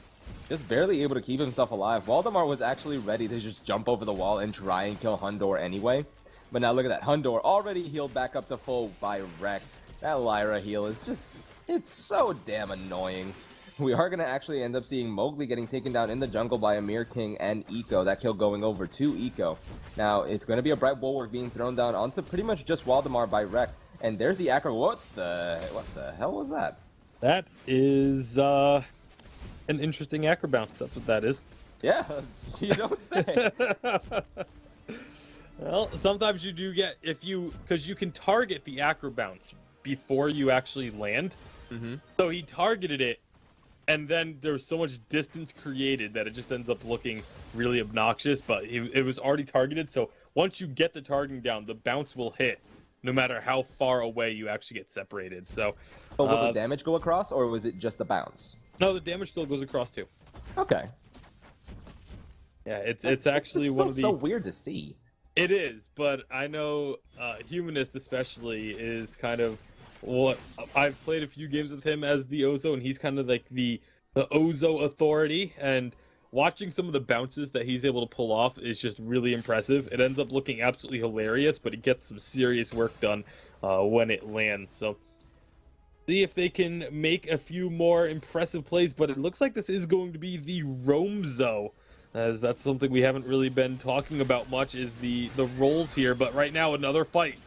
Speaker 5: Just barely able to keep himself alive. Waldemar was actually ready to just jump over the wall and try and kill Hundor anyway. But now look at that. Hundor already healed back up to full by Wrecked. That Lyra heal is just... it's so damn annoying. We are going to actually end up seeing Mowgli getting taken down in the jungle by Emirking and Eeko. That kill going over to Eeko. Now, it's going to be a Bright Bulwark being thrown down onto pretty much just Waldemar by Wrecked. And there's the Acro. What the hell was that?
Speaker 4: That is an interesting Acro Bounce. That's what that is.
Speaker 5: Yeah, you don't say.
Speaker 4: Well, sometimes you do get, because you can target the Acro Bounce before you actually land.
Speaker 5: Mm-hmm.
Speaker 4: So he targeted it, and then there's so much distance created that it just ends up looking really obnoxious, but it was already targeted. So once you get the targeting down, the bounce will hit, no matter how far away you actually get separated. So,
Speaker 5: but will the damage go across, or was it just the bounce?
Speaker 4: No, the damage still goes across too.
Speaker 5: Okay.
Speaker 4: Yeah, it's actually one of the...
Speaker 5: so weird to see.
Speaker 4: It is, but I know Humanist especially is kind of what... I've played a few games with him as the Ozo, and he's kind of like the Ozo authority, and watching some of the bounces that he's able to pull off is just really impressive. It ends up looking absolutely hilarious, but he gets some serious work done when it lands. So see if they can make a few more impressive plays, but it looks like this is going to be the Roamzo, as that's something we haven't really been talking about much, is the roles here. But right now, another fight.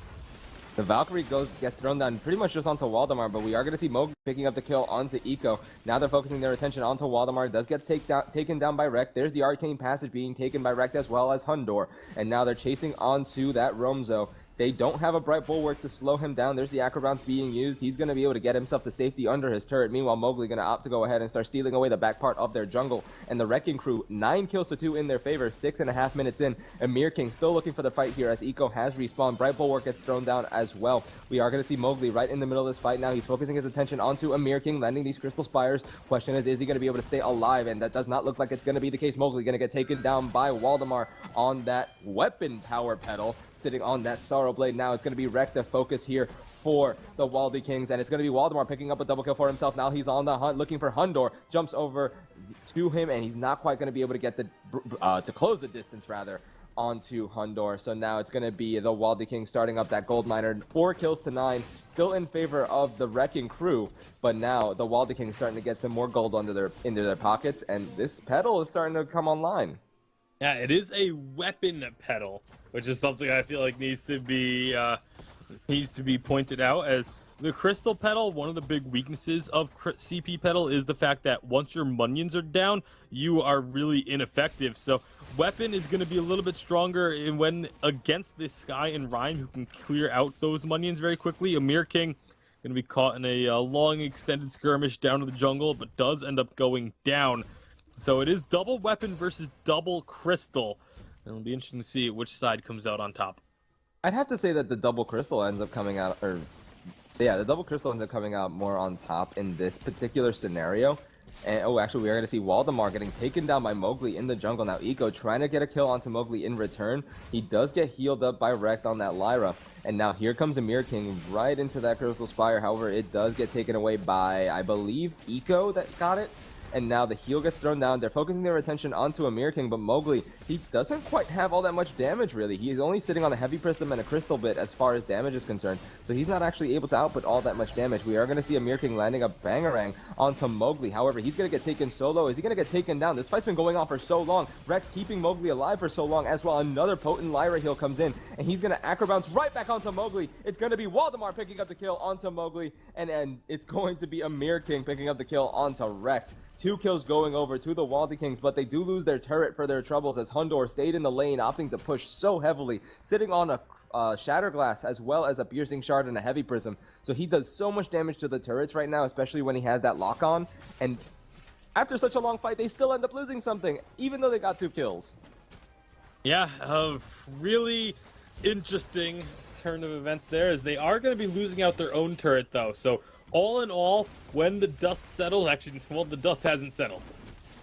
Speaker 5: The Valkyrie gets thrown down pretty much just onto Waldemar, but we are going to see Mowgli picking up the kill onto Eeko. Now they're focusing their attention onto Waldemar. Does get taken down by Wreck. There's the Arcane Passage being taken by Wreck as well as Hundor. And now they're chasing onto that Roamzo. They don't have a bright bulwark to slow him down. There's the acrobats being used. He's going to be able to get himself to safety under his turret. Meanwhile, Mowgli going to opt to go ahead and start stealing away the back part of their jungle. And the Wrecking Crew, 9 kills to 2 in their favor, 6.5 minutes in. Emirking still looking for the fight here as Eeko has respawned. Bright bulwark gets thrown down as well. We are going to see Mowgli right in the middle of this fight now. He's focusing his attention onto Emirking, landing these crystal spires. Question is he going to be able to stay alive? And that does not look like it's going to be the case. Mowgli going to get taken down by Waldemar on that weapon power pedal, sitting on that Sorrow Blade. Now it's going to be Wreck the focus here for the Waldy Kings, and it's going to be Waldemar picking up a double kill for himself. Now he's on the hunt looking for Hundor, jumps over to him, and he's not quite going to be able to get the to close the distance rather onto Hundor. So now it's going to be the Waldy King starting up that gold miner. 4 kills to 9, still in favor of the Wrecking Crew, but now the Waldy King starting to get some more gold into their pockets, and this pedal is starting to come online.
Speaker 4: Yeah, it is a weapon pedal, which is something I feel like needs to be pointed out. As the crystal pedal, one of the big weaknesses of CP pedal is the fact that once your minions are down, you are really ineffective. So weapon is going to be a little bit stronger when against this Sky and Rhyme, who can clear out those minions very quickly. Emirking going to be caught in a long extended skirmish down to the jungle, but does end up going down. So it is double weapon versus double crystal. It'll be interesting to see which side comes out on top.
Speaker 5: I'd have to say that the double crystal ends up coming out, the double crystal ends up coming out more on top in this particular scenario. And actually, we are going to see Waldemar getting taken down by Mowgli in the jungle. Now Eeko trying to get a kill onto Mowgli in return. He does get healed up by Wrecked on that Lyra. And now here comes Emirking right into that Crystal Spire. However, it does get taken away by, I believe, Eeko that got it. And now the heal gets thrown down. They're focusing their attention onto Emirking, but Mowgli, he doesn't quite have all that much damage, really. He's only sitting on a heavy prism and a crystal bit as far as damage is concerned, so he's not actually able to output all that much damage. We are going to see Emirking landing a bangarang onto Mowgli. However, he's going to get taken solo. Is he going to get taken down? This fight's been going on for so long. Wreck keeping Mowgli alive for so long as well. Another potent Lyra heal comes in, and he's going to acro bounce right back onto Mowgli. It's going to be Waldemar picking up the kill onto Mowgli, and it's going to be Emirking picking up the kill onto Wrecked. 2 kills going over to the Waldy Kings, but they do lose their turret for their troubles as Hundor stayed in the lane, opting to push so heavily, sitting on a Shatter Glass as well as a Piercing Shard and a Heavy Prism. So he does so much damage to the turrets right now, especially when he has that lock on. And after such a long fight, they still end up losing something, even though they got 2 kills.
Speaker 4: Yeah, really interesting turn of events there, as they are going to be losing out their own turret, though. So all in all, when the dust settles, actually, well, the dust hasn't settled.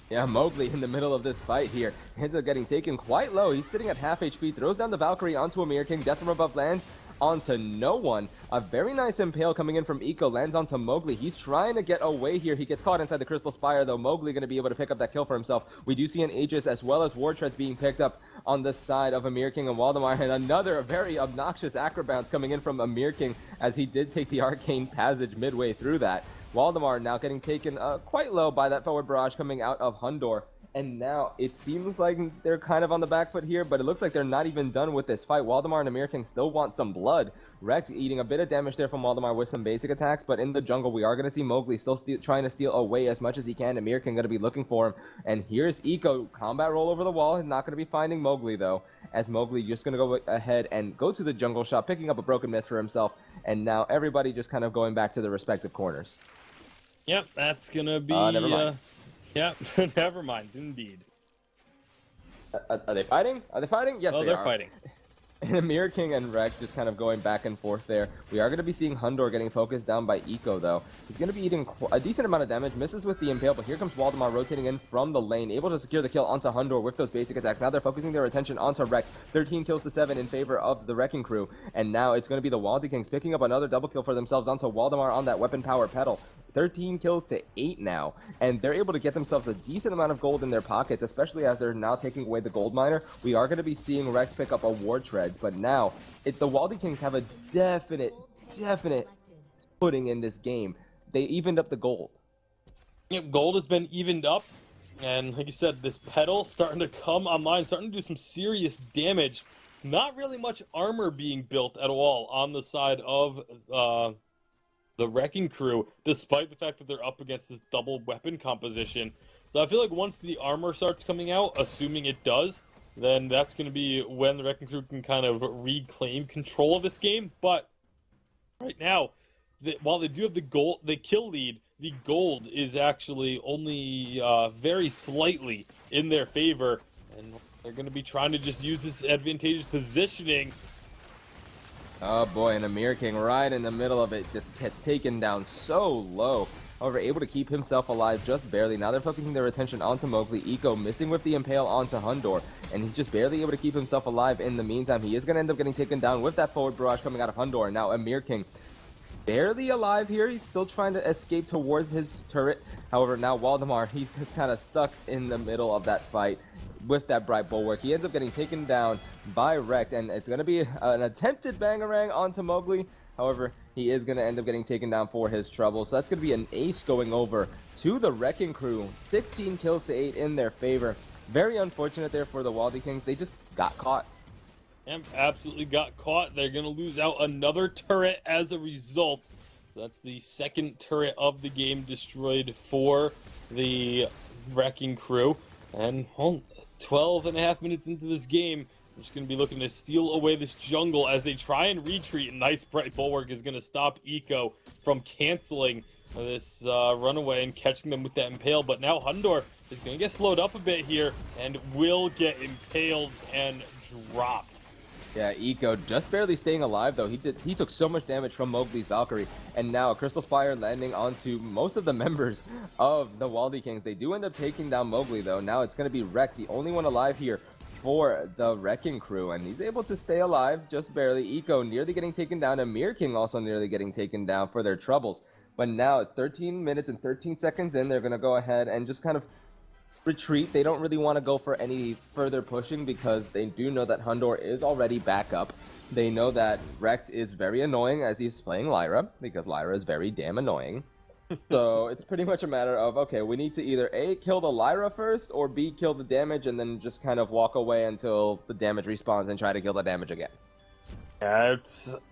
Speaker 5: Yeah, Mowgli in the middle of this fight here ends up getting taken quite low. He's sitting at half HP, throws down the Valkyrie onto Emirking, death from above lands onto no one. A very nice impale coming in from Eeko lands onto Mowgli. He's trying to get away here. He gets caught inside the Crystal Spire, though. Mowgli going to be able to pick up that kill for himself. We do see an Aegis as well as War Treads being picked up on the side of Emirking and Waldemar, and another very obnoxious acro bounce coming in from Emirking as he did take the Arcane Passage midway through that. Waldemar now getting taken quite low by that forward barrage coming out of Hundor. And now it seems like they're kind of on the back foot here, but it looks like they're not even done with this fight. Waldemar and Emirking still want some blood. Rex eating a bit of damage there from Waldemar with some basic attacks, but in the jungle we are going to see Mowgli still trying to steal away as much as he can. Emirking going to be looking for him. And here's Eeko. Combat roll over the wall. He's not going to be finding Mowgli, though, as Mowgli just going to go ahead and go to the jungle shop, picking up a broken myth for himself. And now everybody just kind of going back to their respective corners.
Speaker 4: Yep, that's going to be...
Speaker 5: never mind.
Speaker 4: Yeah, never mind, indeed.
Speaker 5: Are they fighting? Are they fighting? Yes,
Speaker 4: Oh,
Speaker 5: they're
Speaker 4: fighting.
Speaker 5: And Emirking and Rex just kind of going back and forth there. We are going to be seeing Hundor getting focused down by Eeko, though. He's going to be eating a decent amount of damage, misses with the Impale, but here comes Waldemar rotating in from the lane, able to secure the kill onto Hundor with those basic attacks. Now they're focusing their attention onto Rex. 13 kills to 7 in favor of the Wrecking Crew. And now it's going to be the Waldy Kings picking up another double kill for themselves onto Waldemar on that weapon power pedal. 13 kills to 8 now, and they're able to get themselves a decent amount of gold in their pockets, especially as they're now taking away the gold miner. We are going to be seeing Rex pick up a War Treads, but now the Waldy Kings have a definite footing in this game. They evened up the gold.
Speaker 4: Yep, gold has been evened up, and like you said, this pedal starting to come online, starting to do some serious damage. Not really much armor being built at all on the side of the Wrecking Crew, despite the fact that they're up against this double weapon composition. So I feel like once the armor starts coming out, assuming it does, then that's going to be when the Wrecking Crew can kind of reclaim control of this game. But right now, while they do have the kill lead, the gold is actually only very slightly in their favor, and they're going to be trying to just use this advantageous positioning.
Speaker 5: Oh boy, and Emirking right in the middle of it just gets taken down so low. However, able to keep himself alive just barely. Now they're focusing their attention onto Mowgli. Eeko missing with the impale onto Hundor, and he's just barely able to keep himself alive in the meantime. He is going to end up getting taken down with that forward barrage coming out of Hundor. Now Emirking barely alive here. He's still trying to escape towards his turret. However, now Waldemar, he's just kind of stuck in the middle of that fight with that bright bulwark. He ends up getting taken down by Wrecked, and it's going to be an attempted bangarang onto Mowgli. However, he is going to end up getting taken down for his trouble. So that's going to be an ace going over to the Wrecking Crew. 16 kills to 8 in their favor. Very unfortunate there for the Waldie-Kings. They just got caught.
Speaker 4: And absolutely got caught. They're going to lose out another turret as a result. So that's the second turret of the game destroyed for the Wrecking Crew. And 12.5 minutes into this game, we're just going to be looking to steal away this jungle as they try and retreat. A nice bright bulwark is going to stop Eeko from canceling this runaway and catching them with that impale. But now Hundor is going to get slowed up a bit here and will get impaled and dropped.
Speaker 5: Yeah, Eeko just barely staying alive, though. He took so much damage from Mowgli's Valkyrie. And now Crystal Spire landing onto most of the members of the Waldie-Kings. They do end up taking down Mowgli, though. Now it's going to be Wreck, the only one alive here for the Wrecking Crew. And he's able to stay alive just barely. Eeko nearly getting taken down. Emirking also nearly getting taken down for their troubles. But now, 13 minutes and 13 seconds in, they're going to go ahead and just kind of retreat. They don't really want to go for any further pushing because they do know that Hundor is already back up. They know that Wrecked is very annoying as he's playing Lyra, because Lyra is very damn annoying. So it's pretty much a matter of, okay, we need to either A, kill the Lyra first, or B, kill the damage and then just kind of walk away until the damage respawns and try to kill the damage again.
Speaker 4: Yeah,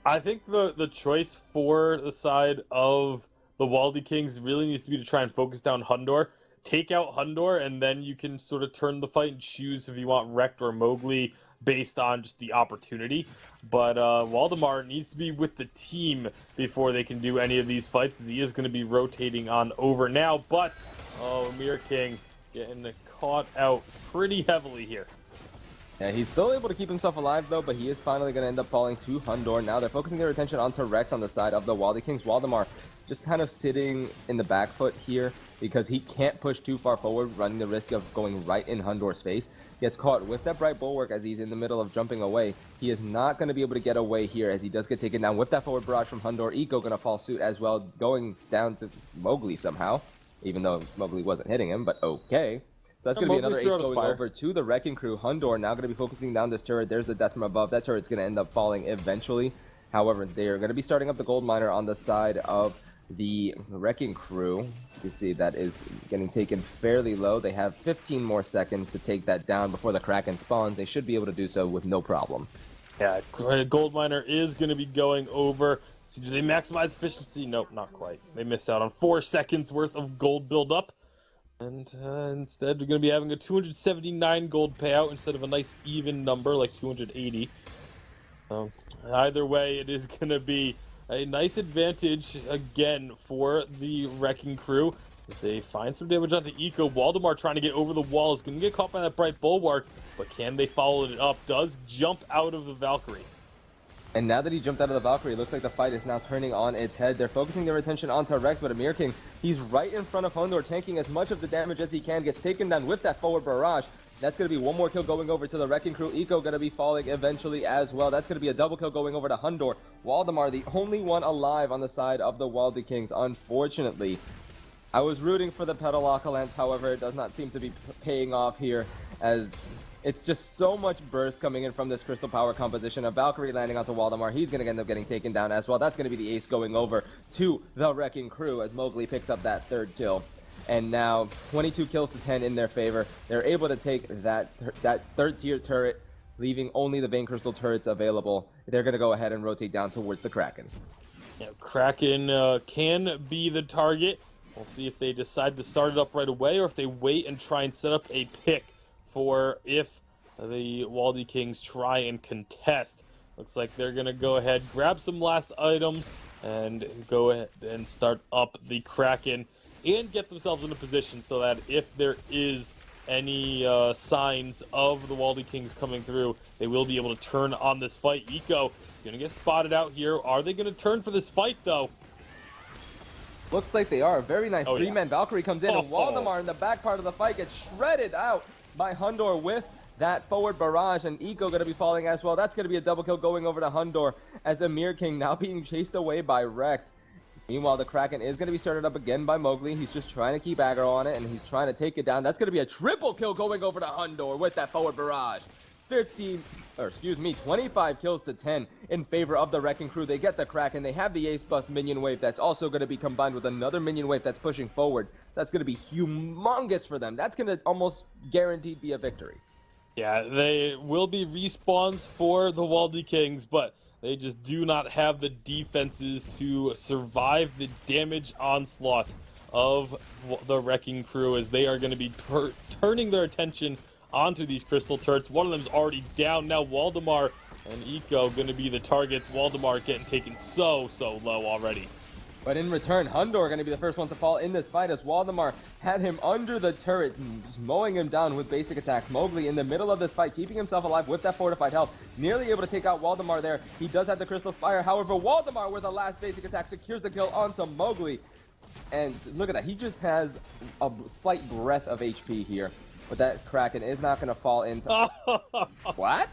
Speaker 4: I think the choice for the side of the Waldie-Kings really needs to be to try and focus down Hundor. Take out Hundor, and then you can sort of turn the fight and choose if you want Wrecked or Mowgli based on just the opportunity. But Waldemar needs to be with the team before they can do any of these fights, as he is going to be rotating on over now. But, Emirking getting caught out pretty heavily here.
Speaker 5: Yeah, he's still able to keep himself alive, though, but he is finally going to end up falling to Hundor. Now they're focusing their attention onto Wrecked on the side of the Waldie-Kings. Waldemar just kind of sitting in the back foot here because he can't push too far forward, running the risk of going right in Hundor's face. Gets caught with that bright bulwark as he's in the middle of jumping away. He is not going to be able to get away here as he does get taken down with that forward barrage from Hundor. Eeko going to fall suit as well, going down to Mowgli somehow, even though Mowgli wasn't hitting him, but okay. So that's going to be another ace going over to the Wrecking Crew. Hundor now going to be focusing down this turret. There's the death from above. That turret's going to end up falling eventually. However, they're going to be starting up the gold miner on the side of the Wrecking Crew. You can see that is getting taken fairly low. They have 15 more seconds to take that down before the Kraken spawns. They should be able to do so with no problem.
Speaker 4: Yeah, gold miner is going to be going over. So do they maximize efficiency? Nope, not quite. They missed out on 4 seconds worth of gold buildup. And instead, they're going to be having a 279 gold payout instead of a nice even number like 280. So either way, it is going to be a nice advantage again for the Wrecking Crew. If they find some damage onto Eeko, Waldemar trying to get over the wall is going to get caught by that bright bulwark, but can they follow it up? Does jump out of the Valkyrie.
Speaker 5: And now that he jumped out of the Valkyrie, it looks like the fight is now turning on its head. They're focusing their attention onto Rex, but Emirking, he's right in front of Hundor, tanking as much of the damage as he can, gets taken down with that forward barrage. That's going to be one more kill going over to the Wrecking Crew. Eeko going to be falling eventually as well. That's going to be a double kill going over to Hundor. Waldemar, the only one alive on the side of the Waldie-Kings, unfortunately. I was rooting for the Petalocalypse, however, it does not seem to be paying off here, as it's just so much burst coming in from this Crystal Power composition. A Valkyrie landing onto Waldemar. He's going to end up getting taken down as well. That's going to be the ace going over to the Wrecking Crew as Mowgli picks up that third kill. And now 22 kills to 10 in their favor. They're able to take that third tier turret, leaving only the Vein Crystal turrets available. They're going to go ahead and rotate down towards the Kraken.
Speaker 4: Yeah, Kraken can be the target. We'll see if they decide to start it up right away or if they wait and try and set up a pick for if the Waldie Kings try and contest. Looks like they're going to go ahead, grab some last items, and go ahead and start up the Kraken and get themselves in a position so that if there is any signs of the Waldie Kings coming through, they will be able to turn on this fight. Eeko going to get spotted out here. Are they going to turn for this fight, though?
Speaker 5: Looks like they are. Very nice.
Speaker 4: Oh, yeah.
Speaker 5: Three-man Valkyrie comes in, and Waldemar in the back part of the fight gets shredded out by Hundor with that forward barrage, and Eeko going to be falling as well. That's going to be a double kill going over to Hundor as Emirking now being chased away by Rekt. Meanwhile, the Kraken is going to be started up again by Mowgli. He's just trying to keep aggro on it, and he's trying to take it down. That's going to be a triple kill going over to Hundor with that forward barrage. 25 kills to 10 in favor of the Wrecking Crew. They get the Kraken. They have the Ace buff minion wave that's also going to be combined with another minion wave that's pushing forward. That's going to be humongous for them. That's going to almost guaranteed be a victory.
Speaker 4: Yeah, they will be respawns for the Waldie Kings, but they just do not have the defenses to survive the damage onslaught of the Wrecking Crew, as they are going to be turning their attention onto these crystal turrets. One of them's already down. Now Waldemar and Eeko going to be the targets. Waldemar getting taken so low already.
Speaker 5: But in return, Hundor going to be the first one to fall in this fight, as Waldemar had him under the turret, just mowing him down with basic attacks. Mowgli in the middle of this fight, keeping himself alive with that fortified health, nearly able to take out Waldemar there. He does have the Crystal Spire. However, Waldemar with the last basic attack secures the kill onto Mowgli. And look at that, he just has a slight breath of HP here. But that Kraken is not going to fall into... What?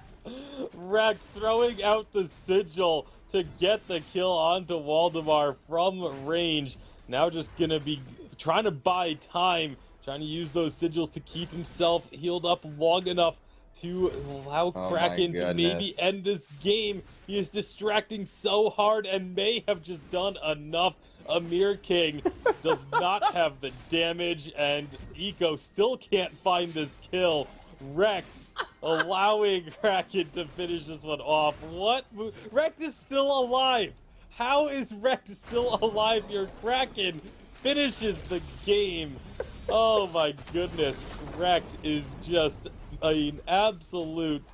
Speaker 4: Rekt throwing out the sigil to get the kill onto Waldemar from range. Now just going to be trying to buy time, trying to use those sigils to keep himself healed up long enough to allow Kraken to maybe end this game. He is distracting so hard and may have just done enough. Emirking does not have the damage, and Eeko still can't find this kill. Rekt allowing Kraken to finish this one off. What? Rekt is still alive. How is Rekt still alive here? Kraken finishes the game. Oh my goodness. Rekt is just an absolute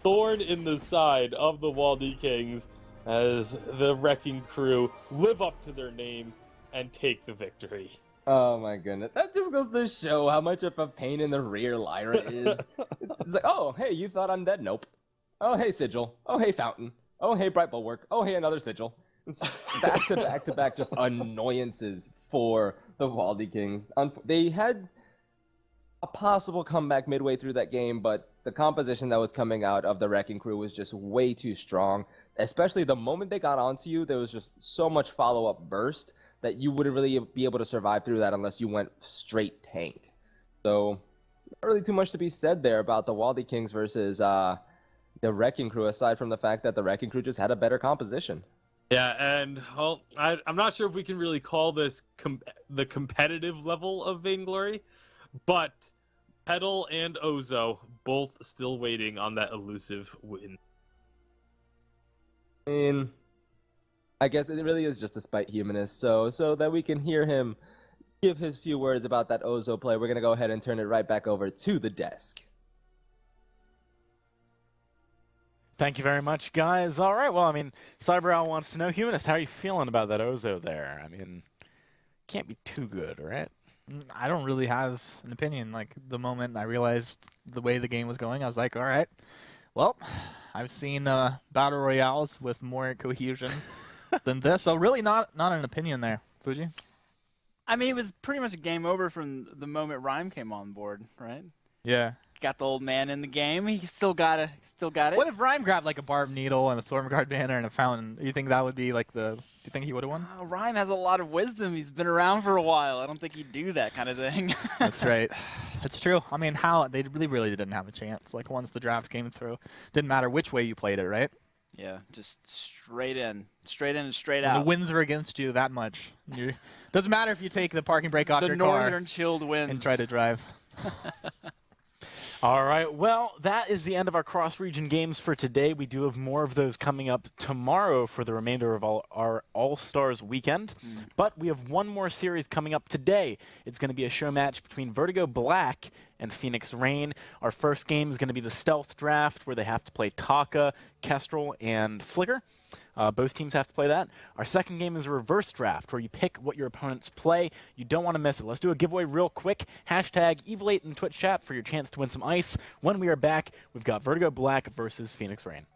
Speaker 4: thorn in the side of the Waldie Kings, as the Wrecking Crew live up to their name and take the victory.
Speaker 5: Oh my goodness. That just goes to show how much of a pain in the rear Lyra is. It's like, oh, hey, you thought I'm dead? Nope. Oh, hey, Sigil. Oh, hey, Fountain. Oh, hey, Bright Bulwark. Oh, hey, another Sigil. It's back to back to back just annoyances for the Waldie Kings. They had a possible comeback midway through that game, but the composition that was coming out of the Wrecking Crew was just way too strong. Especially the moment they got onto you, there was just so much follow-up burst that you wouldn't really be able to survive through that unless you went straight tank. So, not really too much to be said there about the Waldie Kings versus the Wrecking Crew, aside from the fact that the Wrecking Crew just had a better composition.
Speaker 4: Yeah, and well, I'm not sure if we can really call this the competitive level of Vainglory, but Petal and Ozo both still waiting on that elusive win.
Speaker 5: I mean, I guess it really is just a spite humanist, so that we can hear him give his few words about that Ozo play, we're going to go ahead and turn it right back over to the desk.
Speaker 1: Thank you very much, guys. All right, well, I mean, Cyberowl wants to know, Humanist, how are you feeling about that Ozo there? I mean, can't be too good, right?
Speaker 3: I don't really have an opinion. Like, the moment I realized the way the game was going, I was like, all right, well, I've seen battle royales with more cohesion than this, so really not an opinion there. Fuji?
Speaker 2: I mean, it was pretty much a game over from the moment Rhyme came on board, right?
Speaker 3: Yeah.
Speaker 2: Got the old man in the game. He still got it.
Speaker 3: What if Rhyme grabbed like a Barb Needle and a Stormguard banner and a fountain? You think that would be like do you think he would have won?
Speaker 2: Rhyme has a lot of wisdom. He's been around for a while. I don't think he'd do that kind of thing.
Speaker 3: That's right. It's true. I mean, how they really didn't have a chance. Like once the draft came through, didn't matter which way you played it, right?
Speaker 2: Yeah, just straight in and straight
Speaker 3: When
Speaker 2: out.
Speaker 3: the winds are against you that much. Doesn't matter if you take the parking brake off
Speaker 2: the
Speaker 3: your car
Speaker 2: northern chilled winds
Speaker 3: and try to drive.
Speaker 1: All right, well, that is the end of our cross-region games for today. We do have more of those coming up tomorrow for the remainder of our All-Stars weekend. But we have one more series coming up today. It's going to be a show match between Vertigo Black and Phoenix Rain. Our first game is going to be the Stealth Draft, where they have to play Taka, Kestrel, and Flicker. Both teams have to play that. Our second game is a Reverse Draft, where you pick what your opponents play. You don't want to miss it. Let's do a giveaway real quick. Hashtag Evil8 in Twitch chat for your chance to win some ice. When we are back, we've got Vertigo Black versus Phoenix Rain.